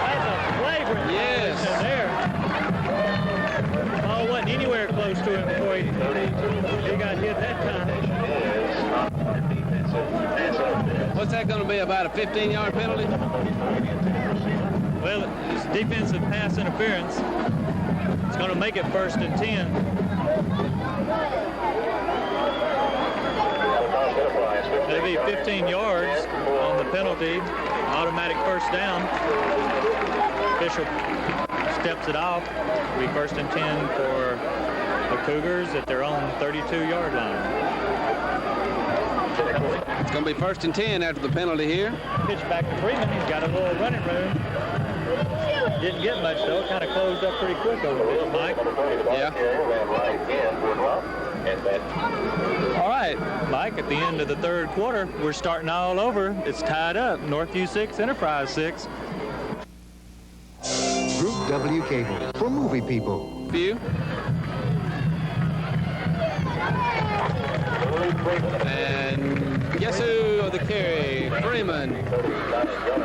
That's a flagrant violation there. Ball wasn't anywhere close to him before he got hit that time. What's that going to be, about a 15-yard penalty? Well, it's defensive pass interference. It's going to make it 1st and 10. It'll be 15 yards on the penalty. Automatic 1st down. Official steps it off. It'll be 1st and 10 for the Cougars at their own 32-yard line. It's going to be 1st and 10 after the penalty here. Pitch back to Freeman. He's got a little running room. Didn't get much, though. Kind of closed up pretty quick over there, Mike. Yeah. All right, Mike, at the end of the third quarter, we're starting all over. It's tied up. Northview 6, Enterprise 6. Group W Cable for movie people. View. And guess who of the carry? Freeman.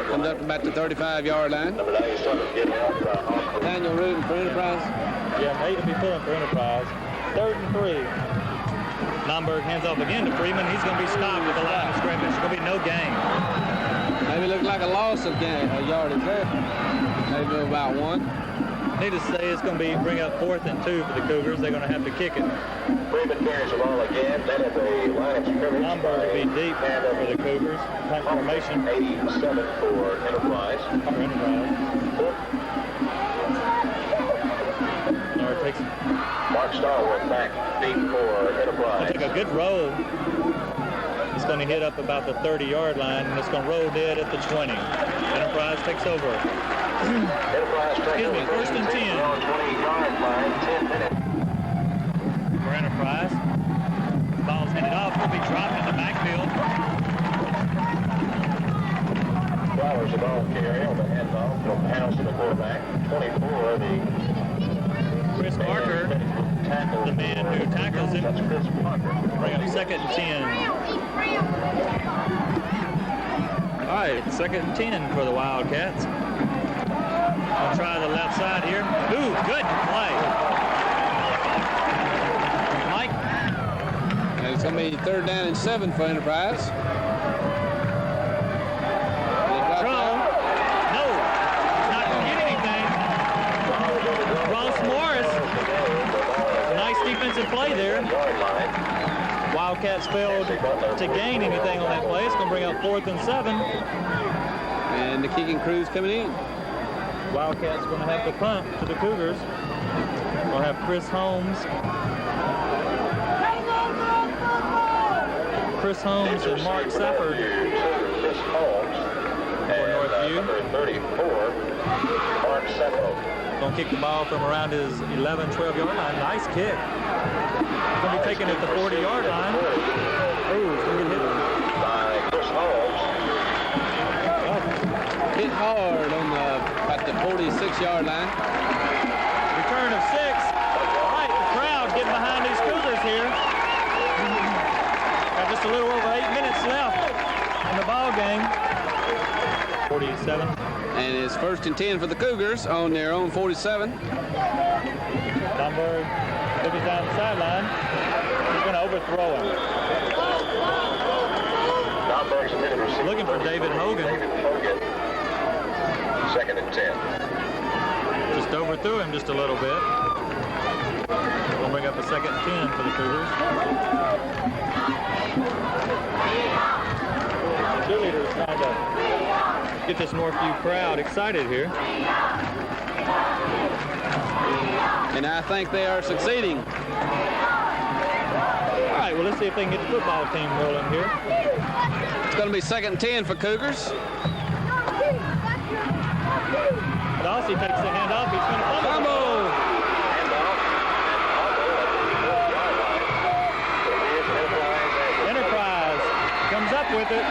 Comes up about the 35-yard line. Daniel rooting for Enterprise. Yeah, Nate will be pulling for Enterprise. 3rd and 3. Nomberg hands off again to Freeman. He's going to be stopped at the line of scrimmage. There's going to be no gain. Maybe look like a loss of yardage there. Maybe about 1. Needless to say, it's going to be bring up 4th and 2 for the Cougars. They're going to have to kick it. Freeman carries the ball again. Then at the line of scrimmage. Nomberg will be deep for the Cougars. Punt formation. 87 for Enterprise. Takes Mark Starwood back deep for Enterprise. Took a good roll. It's going to hit up about the 30-yard line, and it's going to roll dead at the 20. Enterprise takes over. Excuse me, 1st and 10. 20-yard line, 10 minutes. For Enterprise. Ball's headed off. Will be dropped in the backfield. was the ball carrier on the handoff from House to the quarterback. 24, the Chris Parker, the man who tackles him. That's Chris Parker. Bring up 2nd and 10. All right, 2nd and 10 for the Wildcats. I'll try the left side here. Ooh, good play. Mike. And it's going to be 3rd down and 7 for Enterprise. Throw. No, not going to get anything. Ross Morris. Nice defensive play there. Wildcats failed to gain anything on that play. It's going to bring up 4th and 7. And the kicking crew's coming in. Wildcats going to have to punt to the Cougars. We'll have Chris Holmes. Chris Holmes and Mark Safford Chris Holmes for Northview. 34, Mark Safford. Going to kick the ball from around his 11, 12-yard line. Nice kick. Going to be taken at the 40-yard line. Oh, he's going to get hit. By Chris Holmes. Hit hard on at the 46-yard line. Return of 6. All right, the crowd getting behind these Cougars here. Got just a little over 8 minutes left in the ball game. 47. And it's 1st and 10 for the Cougars on their own 47. Dunberg took it down the sideline. He's going to overthrow him. Looking for David Hogan. 2nd and 10. Just overthrew him just a little bit. We'll bring up a 2nd and 10 for the Cougars. The cheerleaders trying to get this Northview crowd excited here. And I think they are succeeding. All right, well, let's see if they can get the football team rolling here. It's going to be 2nd and 10 for Cougars. Dawsey takes the hand off. He's going to fumble. Enterprise comes up with it.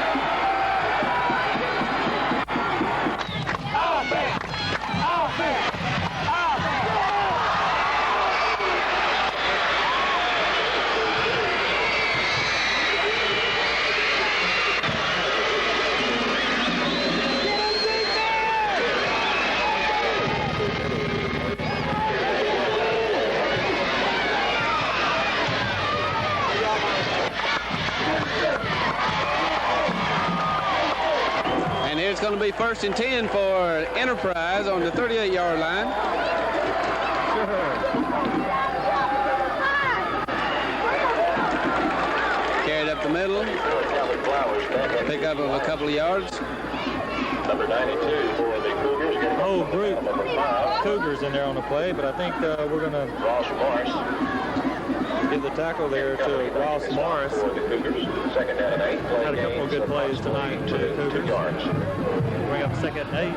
It's going to be 1st and 10 for Enterprise on the 38-yard line. Carried up the middle. Pick up of a couple of yards. Number 92 for the Cougars. Whole group Cougars in there on the play, but I think we're going to Ross Morris give the tackle there to Ross Morris. For the Cougars. 2nd down and 8. Had a couple of good plays tonight to the Cougars. 2 yards. Bring up 2nd and 8.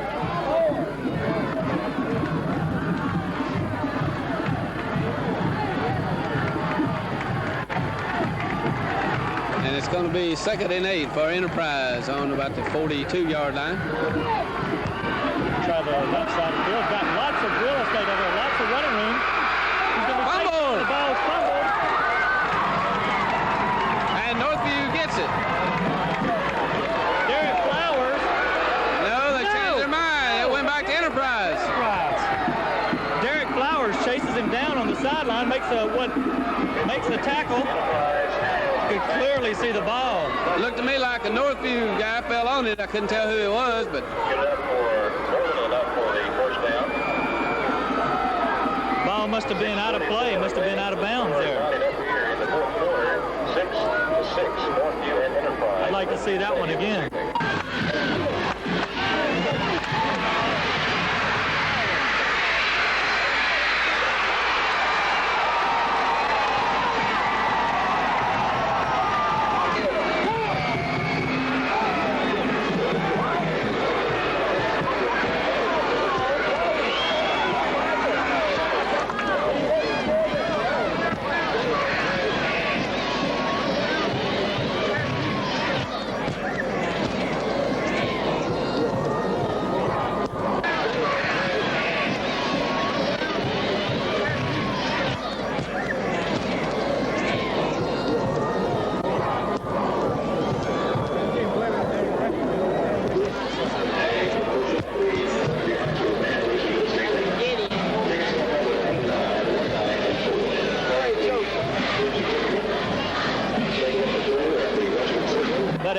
And it's going to be 2nd and 8 for Enterprise on about the 42-yard line. Try the left side of the field. Got lots of real estate over there, lots of running room. He's going to take the ball fumbled. And Northview gets it. Derek Flowers. No, they changed their mind. It went back to Enterprise. Derek Flowers chases him down on the sideline, makes the tackle. Could clearly see the ball. Looked to me like a Northview guy fell on it. I couldn't tell who it was, but ball must have been out of play, must have been out of bounds there. 6-6, Northview and Enterprise. I'd like to see that one again.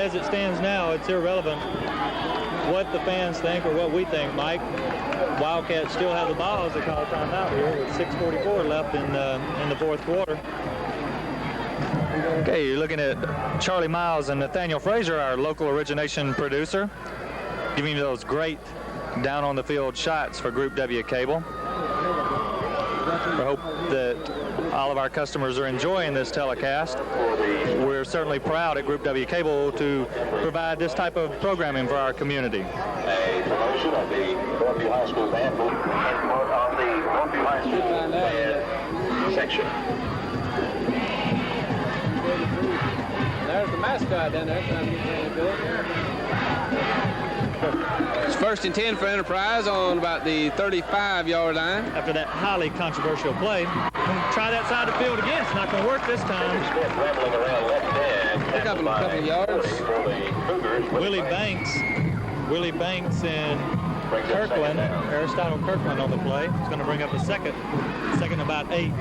as it stands now, it's irrelevant what the fans think or what we think, Mike. Wildcats still have the ball as they call timeout here with 6:44 left in the fourth quarter. Okay, you're looking at Charlie Miles and Nathaniel Frazier, our local origination producer, giving you those great down on the field shots for Group W Cable. I hope that all of our customers are enjoying this telecast. We're certainly proud at Group W Cable to provide this type of programming for our community. A promotion of the Northview High School band of the Northview High School band section. There's the mascot down there trying to get the It's 1st and 10 for Enterprise on about the 35-yard line. After that highly controversial play, try that side of the field again. It's not going to work this time. Pick up a couple of yards. Willie Banks and Kirkland, Aristotle Kirkland on the play. He's going to bring up a second about 8.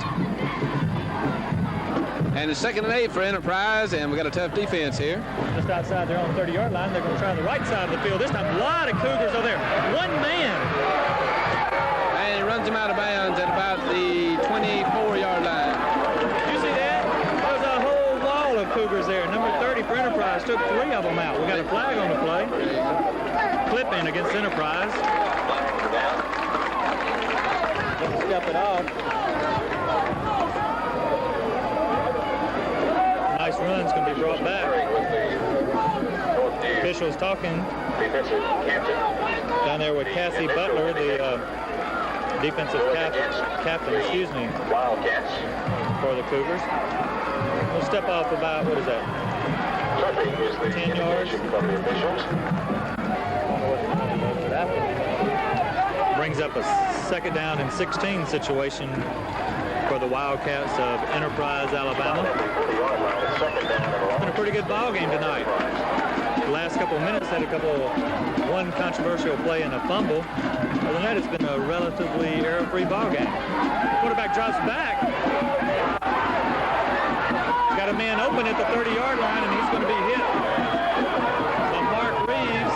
And it's 2nd and 8 for Enterprise, and we got a tough defense here. Just outside their own 30-yard line, they're going to try the right side of the field. This time, a lot of Cougars over there. One man. And he runs him out of bounds at about the 24-yard line. You see that? There's a whole wall of Cougars there. Number 30 for Enterprise took 3 of them out. We got a flag on the play. Clipping against Enterprise. Let's step it off. Nice run's going to be brought back. Officials talking down there with Cassie Butler, the defensive captain, for the Cougars. We'll step off about, what is that, 10 yards. Brings up a 2nd down and 16 situation for the Wildcats of Enterprise, Alabama. It's been a pretty good ball game tonight. The last couple of minutes had one controversial play and a fumble. Other than that, it's been a relatively error-free ball game. Quarterback drops back. Got a man open at the 30-yard line, and he's going to be hit by Mark Reeves.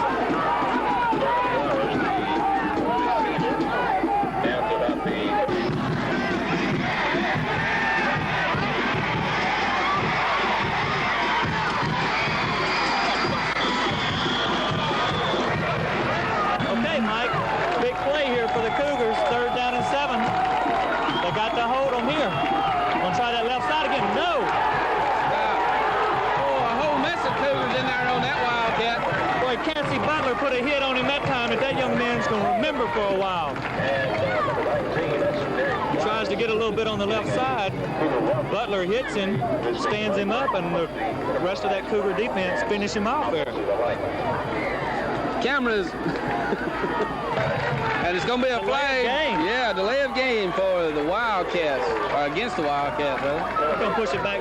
Okay, Mike, big play here for the Cougars, 3rd down and 7. They got to hold them here. Gonna try that left side again. No. Oh, a whole mess of Cougars in there on that Wildcat. Boy, Cassie Butler put a hit on him that time that young man's gonna remember for a while. He tries to get a little bit on the left side. Butler hits him, stands him up, and the rest of that Cougar defense finish him off there. Cameras. And it's going to be a flag. Yeah, delay of game for the Wildcats, or against the Wildcats, though. They're going to push it back.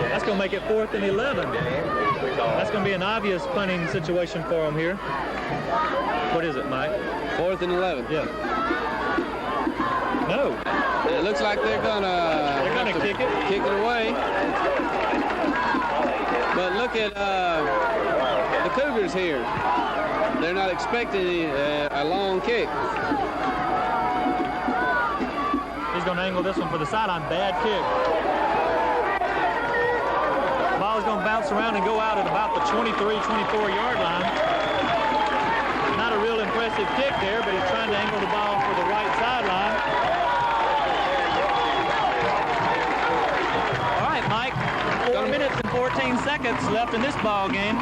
That's going to make it 4th and 11. That's going to be an obvious punting situation for them here. What is it, Mike? 4th and 11. Yeah. No. It looks like they're gonna kick it away. But look at the Cougars here. They're not expecting a long kick. He's going to angle this one for the sideline. Bad kick. Ball's going to bounce around and go out at about the 23, 24-yard line. Not a real impressive kick there, but he's trying to angle the ball for the right sideline. All right, Mike. 4 minutes and 14 seconds left in this ball game.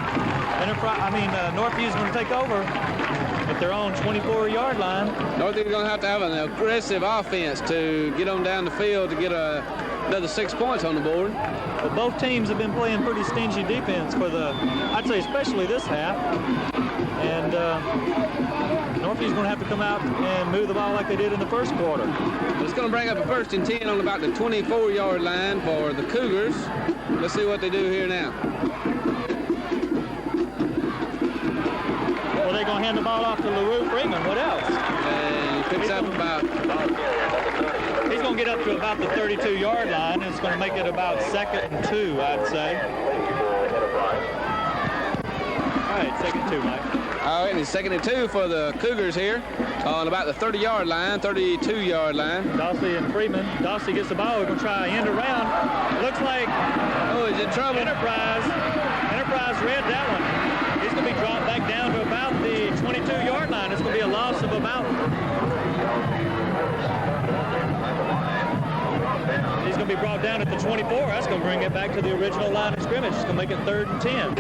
Northview's going to take over at their own 24-yard line. Northview's going to have an aggressive offense to get them down the field to get another 6 points on the board. Well, both teams have been playing pretty stingy defense I'd say especially this half. And Northview's going to have to come out and move the ball like they did in the first quarter. It's going to bring up a 1st and 10 on about the 24-yard line for the Cougars. Let's see what they do here now. Well, they're going to hand the ball off to LaRue Freeman. What else? And he picks up about... He's going to get up to about the 32-yard line, and it's going to make it about 2nd and 2, I'd say. right, second and 2, Mike. All right, and it's 2nd and 2 for the Cougars here on about the 30-yard line, 32-yard line. Dossie and Freeman. Dossie gets the ball. We're going to try end around. Looks like... Oh, he's in trouble. Enterprise read that one. He's going to be dropped back down to about the 22-yard line. It's going to be a loss of about... He's going to be brought down at the 24. That's going to bring it back to the original line of scrimmage. It's going to make it 3rd and 10.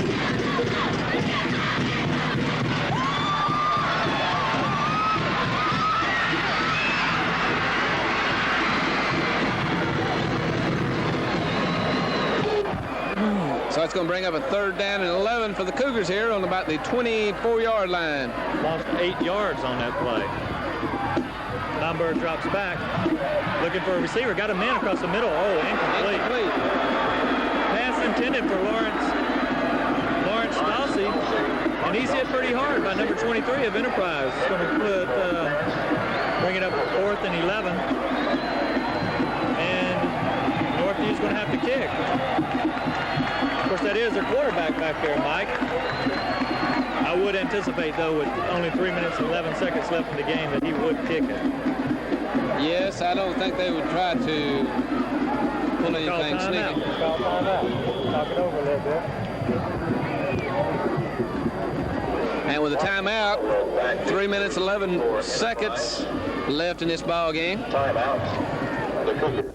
So it's going to bring up a 3rd down and 11 for the Cougars here on about the 24-yard line. Lost 8 yards on that play. Lombard drops back, looking for a receiver. Got a man across the middle. Oh, incomplete. Pass intended for Lawrence Dossie, and he's hit pretty hard by number 23 of Enterprise. It's going to bring it up 4th and 11, and Northview's going to have to kick. Of course, that is their quarterback back there, Mike. I would anticipate, though, with only 3 minutes and 11 seconds left in the game, that he would kick it. Yes, I don't think they would try to pull anything sneaky. Call timeout. Talk it over a little bit. And with a timeout, 3 minutes, 11 seconds left in this ball game. Timeout. The Cougars.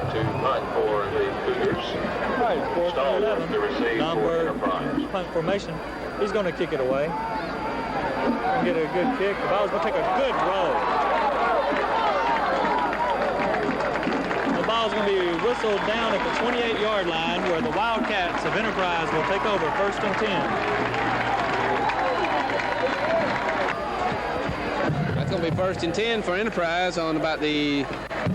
To punt for the Cougars. Right, 4th and 11. To receive for Enterprise. Punt formation. He's going to kick it away. Going to get a good kick. The ball's going to take a good roll. The ball's going to be whistled down at the 28-yard line, where the Wildcats of Enterprise will take over 1st and 10. That's going to be 1st and 10 for Enterprise on about the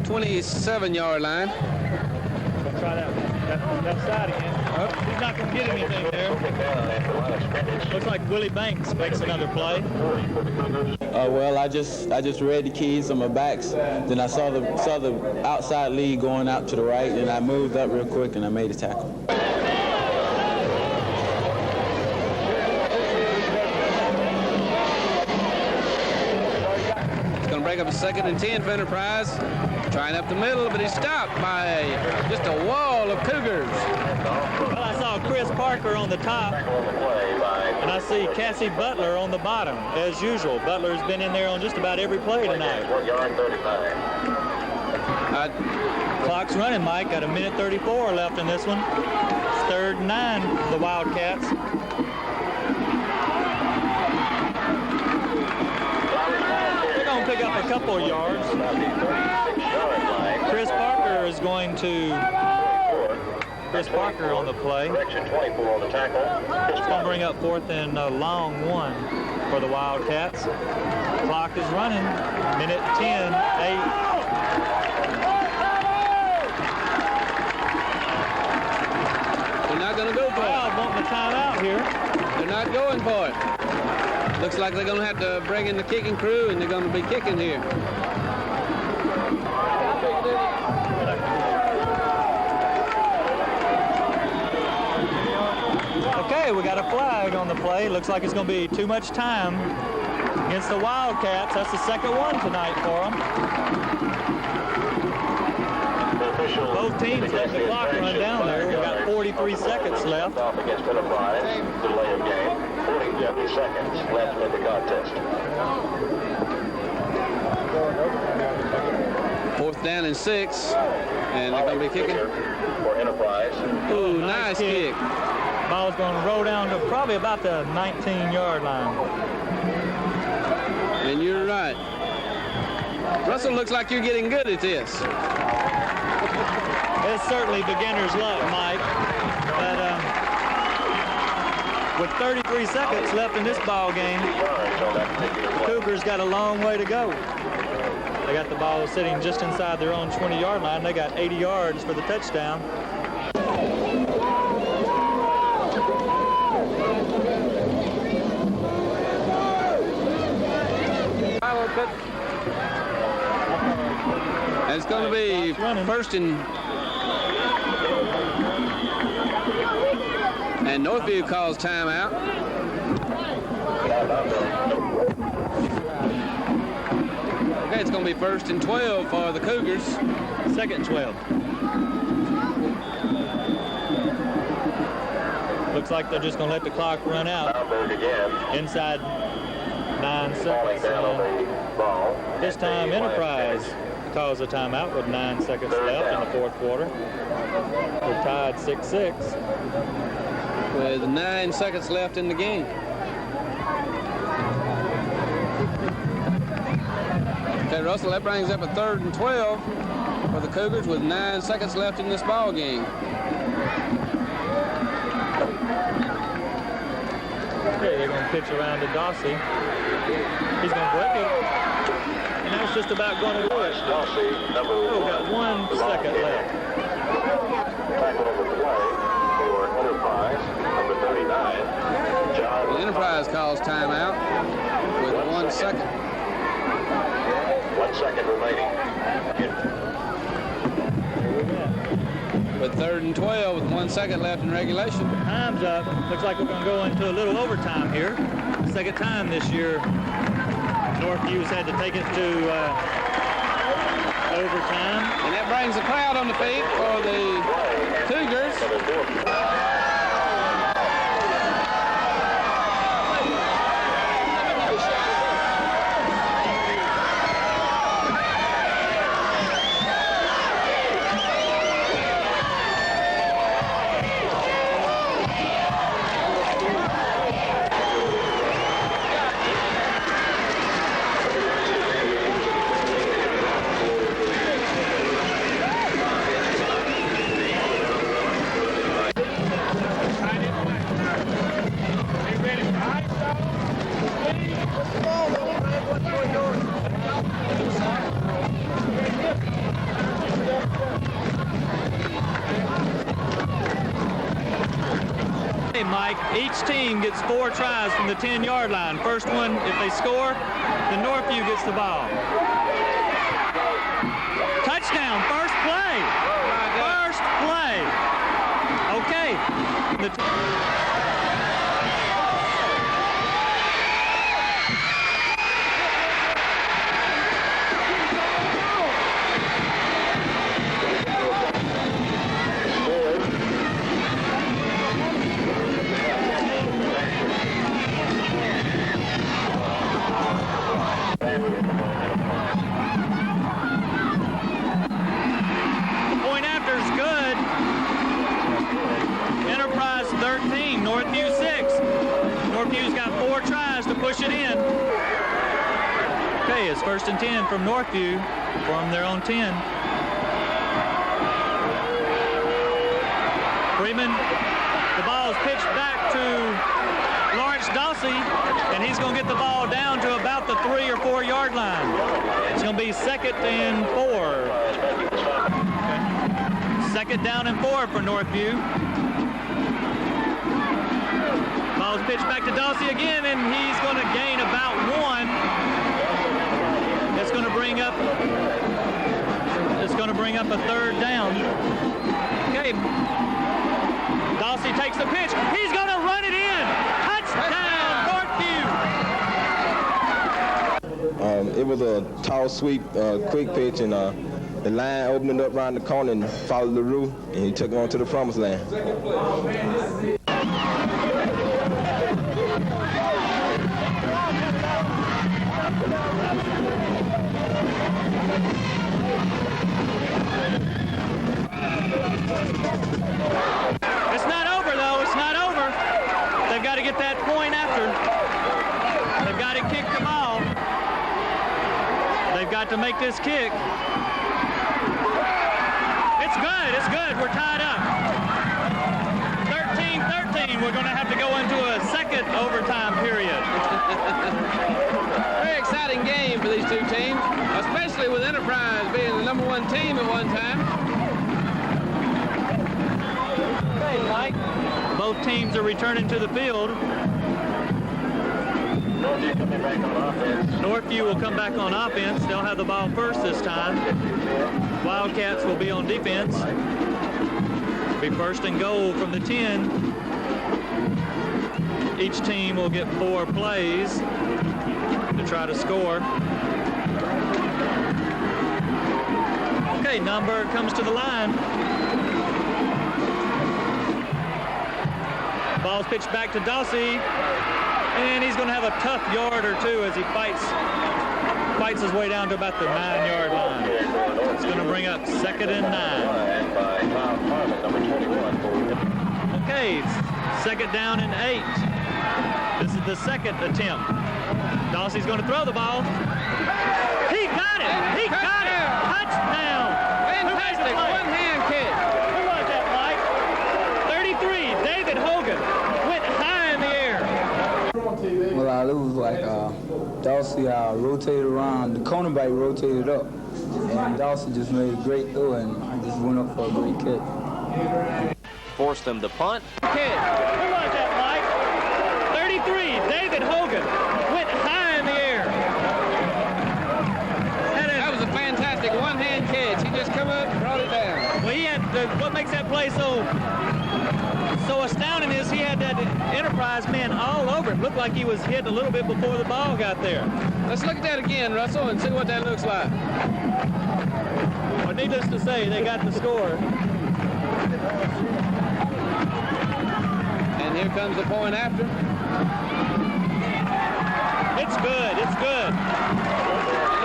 27-yard line. Gonna try that side again. Oh, he's not going to get anything there. Looks like Willie Banks makes another play. Well, I just read the keys on my backs. Then I saw the outside lead going out to the right, and I moved up real quick and I made a tackle. Break up a 2nd and 10 for Enterprise. Trying up the middle, but he's stopped by just a wall of Cougars. Well, I saw Chris Parker on the top, and I see Cassie Butler on the bottom, as usual. Butler's been in there on just about every play tonight. Clock's running, Mike. Got 1:34 left in this one. It's 3rd and 9 for the Wildcats. Pick up a couple of yards. Chris Parker is going to... Chris Parker on the play. It's going to bring up 4th and a long 1 for the Wildcats. Clock is running. 1:10, 8. They're not going to go for it. Well, wanting the timeout here. They're not going for it. Looks like they're going to have to bring in the kicking crew, and they're going to be kicking here. Okay, we got a flag on the play. Looks like it's going to be too much time against the Wildcats. That's the 2nd one tonight for them. Both teams let the clock run down there. We've got 43 seconds left. Against Enterprise, delay of game. 40 seconds left in the contest. 4th down and 6, and they're going to be kicking. For Enterprise. Ooh, nice kick. Ball's going to roll down to probably about the 19-yard line. And you're right. Russell, looks like you're getting good at this. It's certainly beginner's luck, Mike. But with 33 seconds left in this ball game, the Cougars got a long way to go. They got the ball sitting just inside their own 20-yard line. They got 80 yards for the touchdown. And it's going to be first and Northview calls timeout. Okay, it's going to be first and 12 for the Cougars. Second and 12. Looks like they're just going to let the clock run out inside 9 seconds. This time Enterprise calls a timeout with 9 seconds left in the fourth quarter. We're tied 6-6. With 9 seconds left in the game. Okay, Russell, that brings up a third and 12 for the Cougars with 9 seconds left in this ball game. Okay, they're going to pitch around to Dossie. He's going to break it. And that's just about going to do it. Oh, we've got 1 second left. Tackle over the play for Enterprise, number 39. The Enterprise calls timeout with 1 second. 1 second remaining. With third and 12 with 1 second left in regulation. Time's up. Looks like we're going to go into a little overtime here. Second time this year Northview's had to take it to overtime. And that brings the crowd on the feet for the Cougars. Mike, each team gets 4 tries from the 10-yard line. First one, if they score, then Northview gets the ball. Touchdown, first play. First play. Okay. Northview 6. Northview's got 4 tries to push it in. Okay, it's first and 10 from Northview from their own 10. Freeman, the ball is pitched back to Lawrence Dossie, and he's going to get the ball down to about the 3 or 4 yard line. It's going to be second and 4. Okay. Second down and 4 for Northview. Ball's pitched back to Dossie again, and he's going to gain about 1. It's going to bring up a third down. Okay. Dossie takes the pitch. He's going to run it in. Touchdown, Northview. It was a tall sweep, quick pitch, and the line opened up around the corner and followed LaRue, and he took it on to the promised land. It's not over, though. It's not over. They've got to get that point after. They've got to kick the ball. They've got to make this kick. It's good. It's good. We're tied up. 13-13. 14. We're going to have to go into a second overtime period. Very exciting game for these two teams, especially with Enterprise being the #1 team at one time. Hey, Mike. Both teams are returning to the field. Northview will come back on offense. They'll have the ball first this time. Wildcats will be on defense. Be first and goal from the 10. Each team will get 4 plays to try to score. Okay, Number comes to the line. Ball's pitched back to Dossie, and he's going to have a tough yard or two as he fights his way down to about the 9-yard line. It's going to bring up 2nd and 9. Okay, 2nd down and 8. This is the second attempt. Dossie's going to throw the ball. He got it! He got it! Touchdown! Fantastic one-hand catch. Who was that, Mike? 33, David Hogan. Went high in the air. Well, it was like Dossie rotated around, the cornerback rotated up, and Dossie just made a great throw, and I just went up for a great catch. Forced them to punt. Who was that, Mike? 33, David Hogan. Went high in the air. That was a fantastic one-hand catch. He just come up and brought it down. Well, he had what makes that play so astounding is he had that Enterprise man all over him. Looked like he was hit a little bit before the ball got there. Let's look at that again, Russell, and see what that looks like. Well, needless to say, they got the score. And here comes the point after. It's good. It's good.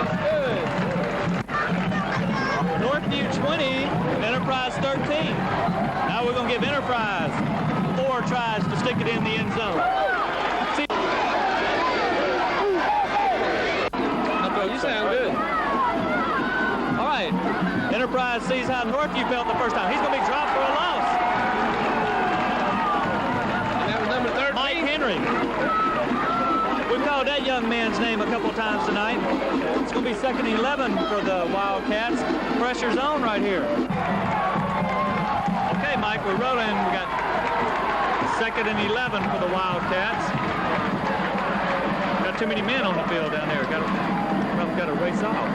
It's good. Northview 20, Enterprise 13. Now we're going to give Enterprise 4 tries to stick it in the end zone. See? You sound good. All right. Enterprise sees how Northview felt the first time. He's going to be dropped for a loss. And that was number 13. Mike Henry. We've called that young man's name a couple times tonight. It's going to be 2nd and 11 for the Wildcats. Pressure zone right here. Okay, Mike, we're rolling. We got 2nd and 11 for the Wildcats. Got too many men on the field down there. Probably got to race off.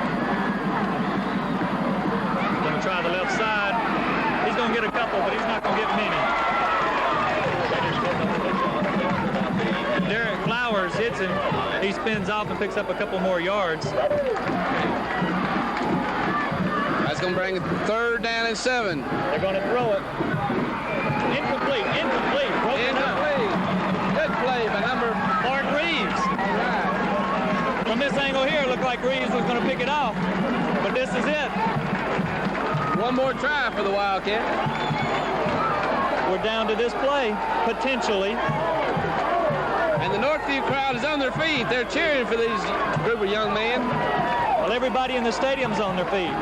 Going to try the left side. He's going to get a couple, but he's not going to get many. Derek Flowers hits him. He spins off and picks up a couple more yards. That's going to bring it 3rd down and 7. They're going to throw it. Incomplete. Broken up. Good play by number Mark Reeves. All right. From this angle here, it looked like Reeves was going to pick it off. But this is it. One more try for the Wildcat. We're down to this play, potentially. And the Northview crowd is on their feet. They're cheering for these group of young men. Well, everybody in the stadium's on their feet.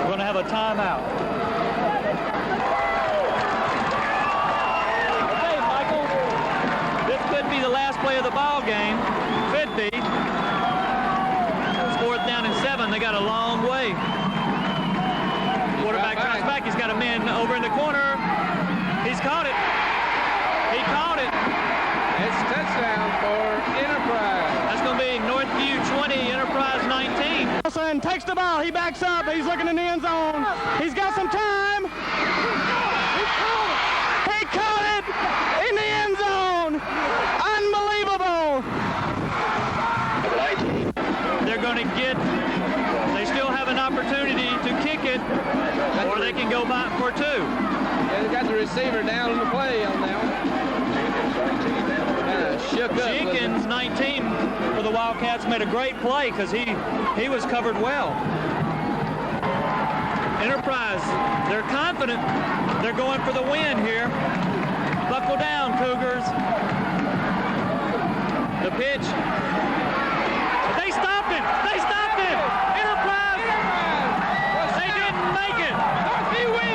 We're going to have a timeout. Okay, Michael. This could be the last play of the ball game. Could be. It's 4th down and 7. They got a long way. Quarterback comes back. He's got a man over in the corner. He's caught it. He caught it. It's a touchdown for Enterprise. That's going to be Northview 20, Enterprise 19. Wilson takes the ball. He backs up. He's looking in the end zone. He's got some time. He caught it in the end zone. Unbelievable. They're going to they still have an opportunity to kick it, or they can go back for 2. Yeah, they got the receiver down on the play on that one. Shook up. Jenkins, 19 for the Wildcats, made a great play because he was covered well. Enterprise, they're confident. They're going for the win here. Buckle down, Cougars. The pitch. They stopped him. Enterprise. They didn't make it. He wins.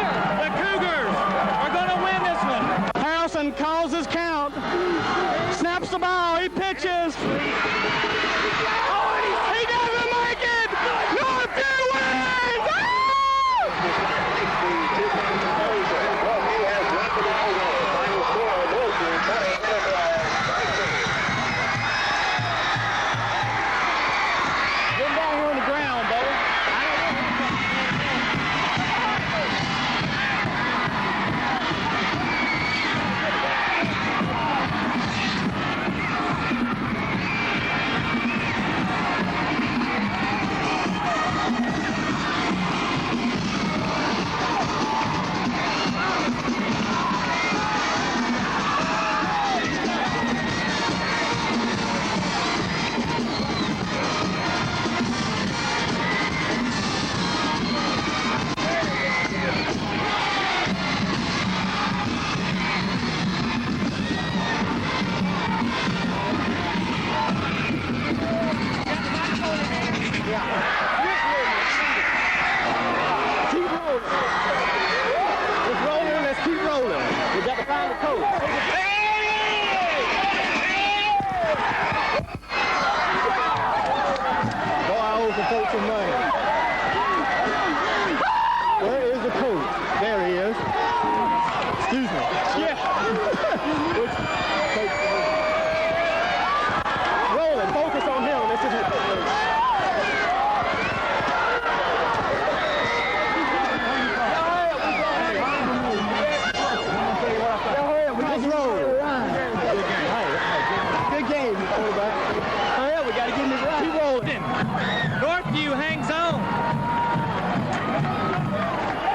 Northview hangs on.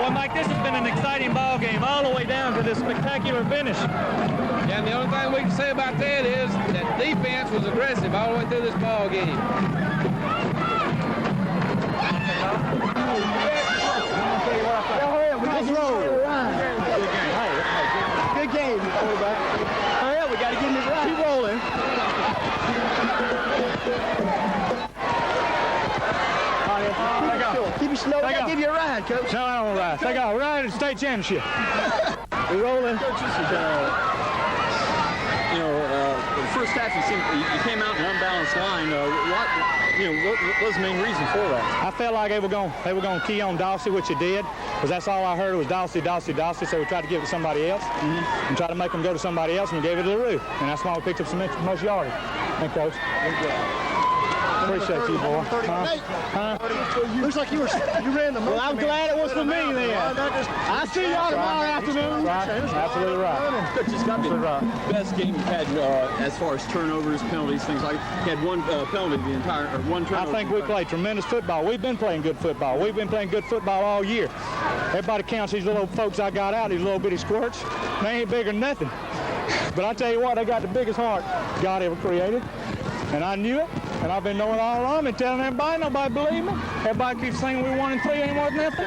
Well, Mike, this has been an exciting ball game all the way down to this spectacular finish. Yeah, and the only thing we can say about that is that defense was aggressive all the way through this ball game. Let's roll. Good game, quarterback. Hurry up, we got to get this right. Keep rolling. Keep it slow. I'll give you a ride, Coach. No, I don't want to ride. Take off. We're riding the state championship. We're rolling. The first half you came out in an unbalanced line. What was the main reason for that? I felt like they were going to key on Dawsey, which it did, because that's all I heard was Dawsey. So we tried to give it to somebody else and tried to make them go to somebody else, and we gave it to LaRue. And that's why we picked up some most yardage. Thank you, Coach. Appreciate you, boy. Looks like you ran the most. Well, I'm glad it was for me then. I see y'all tomorrow afternoon. Right. Absolutely right. Coach, it's got to be the best game you've had as far as turnovers, penalties, things like that. You had one penalty the entire, or one turnover. I think we played tremendous football. We've been playing good football. We've been playing good football all year. Everybody counts these little folks I got out, these little bitty squirts. They ain't bigger than nothing. But I tell you what, they got the biggest heart God ever created. And I knew it, and I've been knowing all along and telling everybody. Nobody believe me. Everybody keeps saying we 1-3 ain't worth nothing.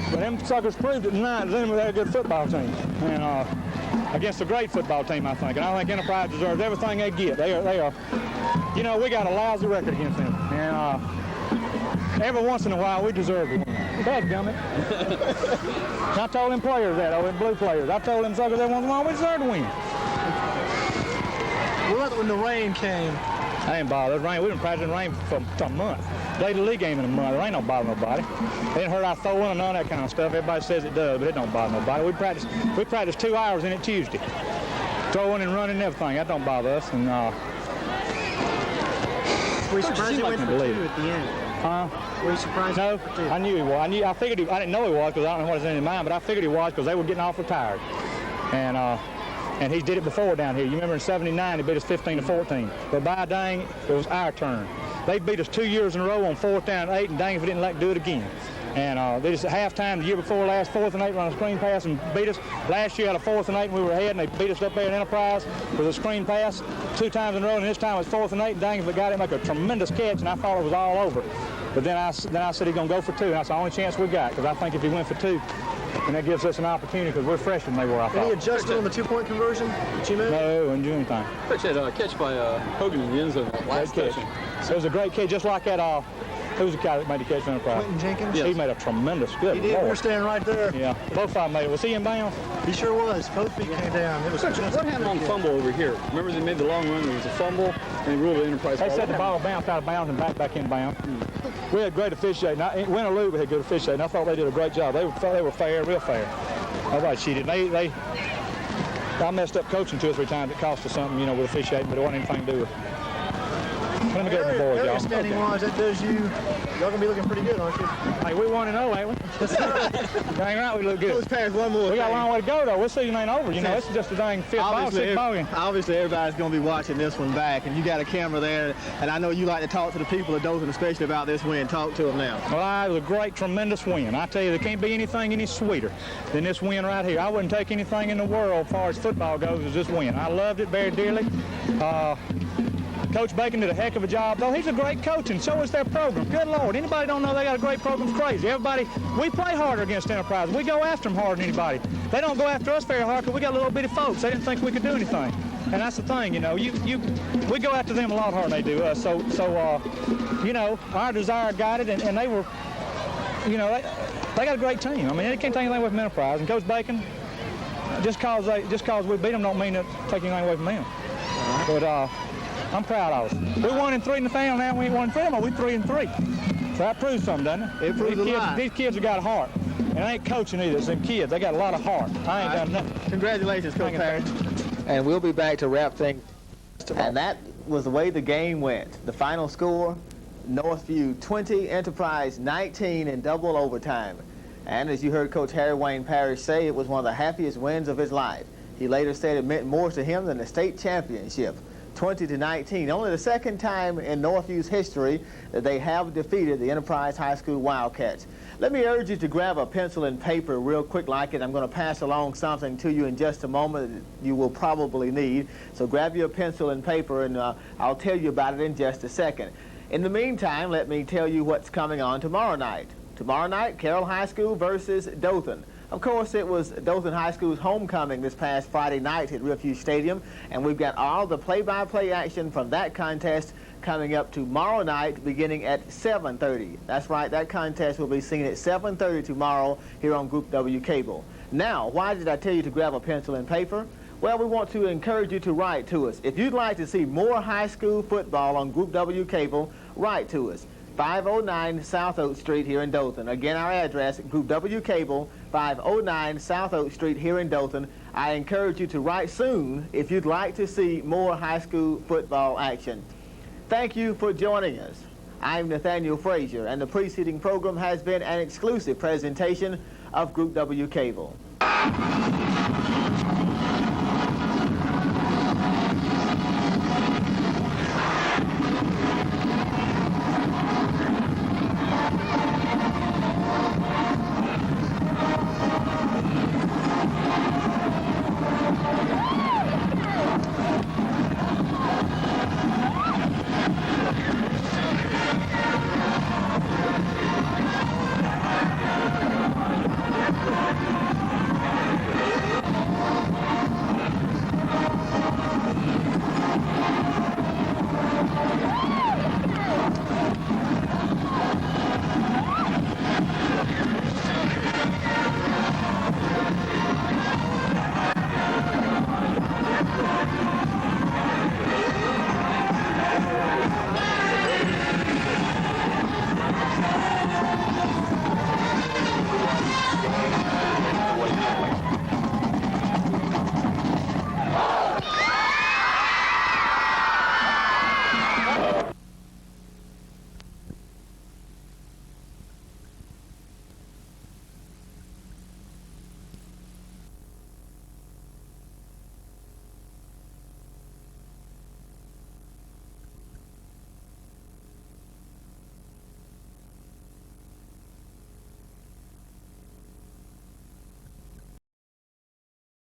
But them suckers proved it tonight. They're a good football team, and against a great football team, I think. And I think Enterprise deserves everything they get. They are. You know, we got a lousy record against them, and every once in a while we deserve to win. Dadgummit. I told them players that, them blue players. I told them suckers every once in a while we deserve to win. What about when the rain came? I ain't bothered. Rain. We've been practicing rain for a month. Played the league game in a month. It ain't no bother nobody. It ain't hurt our throwing or none of that kind of stuff. Everybody says it does, but it don't bother nobody. We practiced 2 hours in it Tuesday. Throwing and running and everything. That don't bother us. And were you surprised he went for 2 at the end? Were you surprised? No, I knew he was. I figured I didn't know he was because I don't know what was in his mind, but I figured he was because they were getting awful tired. And he did it before down here. You remember in '79, he beat us 15-14. But by dang, it was our turn. They beat us 2 years in a row on 4th down and 8, and dang if we didn't like to do it again. And they just at halftime the year before last, 4th and 8, run a screen pass and beat us. Last year had a 4th and 8, and we were ahead, and they beat us up there at Enterprise with a screen pass 2 times in a row, and this time it was 4th and 8, and dang if the guy didn't make a tremendous catch, and I thought it was all over. But then I said he's going to go for 2, and that's the only chance we got, because I think if he went for 2, and that gives us an opportunity because we're fresher than they were, I thought. Any adjustment on the 2-point conversion that you made? No, didn't do anything. Coach had a catch by Hogan in the end zone last catch. It was a great catch, just like that. Who was the guy that made the catch for Enterprise? Quentin Jenkins? Yes. He made a tremendous good. He did. We were standing right there. Yeah, both of them made it. Was he in bounds? He sure was. Both feet came down. It was Coach, what happened on fumble over here? Remember they made the long run, there was a fumble, and they ruled the Enterprise They ball. said the ball bounced out of bounds and back in bounds. We had great officiating. Win or lose, we had good officiating. I thought they did a great job. They were fair, real fair. Nobody cheated. I messed up coaching 2 or 3 times. It cost us something, with officiating, but it wasn't anything to do with it. Let me get the boys, y'all. Standing wise, that does you. Y'all gonna be looking pretty good, aren't you? Hey, we 1-0, ain't we? Dang right, we look good. Let's pass one more. We got a long way to go, though. This season ain't over. This is just a dang 5th ball, 6th ball game. Obviously, everybody's going to be watching this one back, and you got a camera there, and I know you like to talk to the people of Dothan, especially about this win. Talk to them now. Well, it was a great, tremendous win. I tell you, there can't be anything any sweeter than this win right here. I wouldn't take anything in the world as far as football goes as this win. I loved it very dearly. Coach Bacon did a heck of a job, though. He's a great coach, and so is their program. Good Lord, anybody don't know they got a great program is crazy. Everybody, we play harder against Enterprise. We go after them harder than anybody. They don't go after us very hard because we got little bitty folks. They didn't think we could do anything. And that's the thing, we go after them a lot harder than they do us. So our desire guided, and they were, they got a great team. I mean, they can't take anything away from Enterprise. And Coach Bacon, just cause we beat them don't mean to take anything away from them. But I'm proud of us. We 1-3 in the family now. We ain't 1-3 no more. We 3-3. So that proves something, doesn't it? It proves a lot. These kids have got a heart. And I ain't coaching either. It's them kids. They got a lot of heart. I ain't done nothing. Congratulations, Coach Perry. And we'll be back to wrap things. And that was the way the game went. The final score, Northview 20, Enterprise 19 in double overtime. And as you heard Coach Harry Wayne Parrish say, it was one of the happiest wins of his life. He later said it meant more to him than the state championship. 20-19. Only the second time in Northview's history that they have defeated the Enterprise High School Wildcats. Let me urge you to grab a pencil and paper real quick like it. I'm going to pass along something to you in just a moment that you will probably need. So grab your pencil and paper, and I'll tell you about it in just a second. In the meantime, let me tell you what's coming on tomorrow night. Tomorrow night, Carroll High School versus Dothan. Of course, it was Dothan High School's homecoming this past Friday night at Hewes Stadium, and we've got all the play-by-play action from that contest coming up tomorrow night beginning at 7:30. That's right, that contest will be seen at 7:30 tomorrow here on Group W Cable. Now, why did I tell you to grab a pencil and paper? Well, we want to encourage you to write to us. If you'd like to see more high school football on Group W Cable, write to us. 509 South Oak Street here in Dothan. Again, our address, Group W Cable, 509 South Oak Street here in Dothan. I encourage you to write soon if you'd like to see more high school football action. Thank you for joining us. I'm Nathaniel Frazier, and the preceding program has been an exclusive presentation of Group W Cable.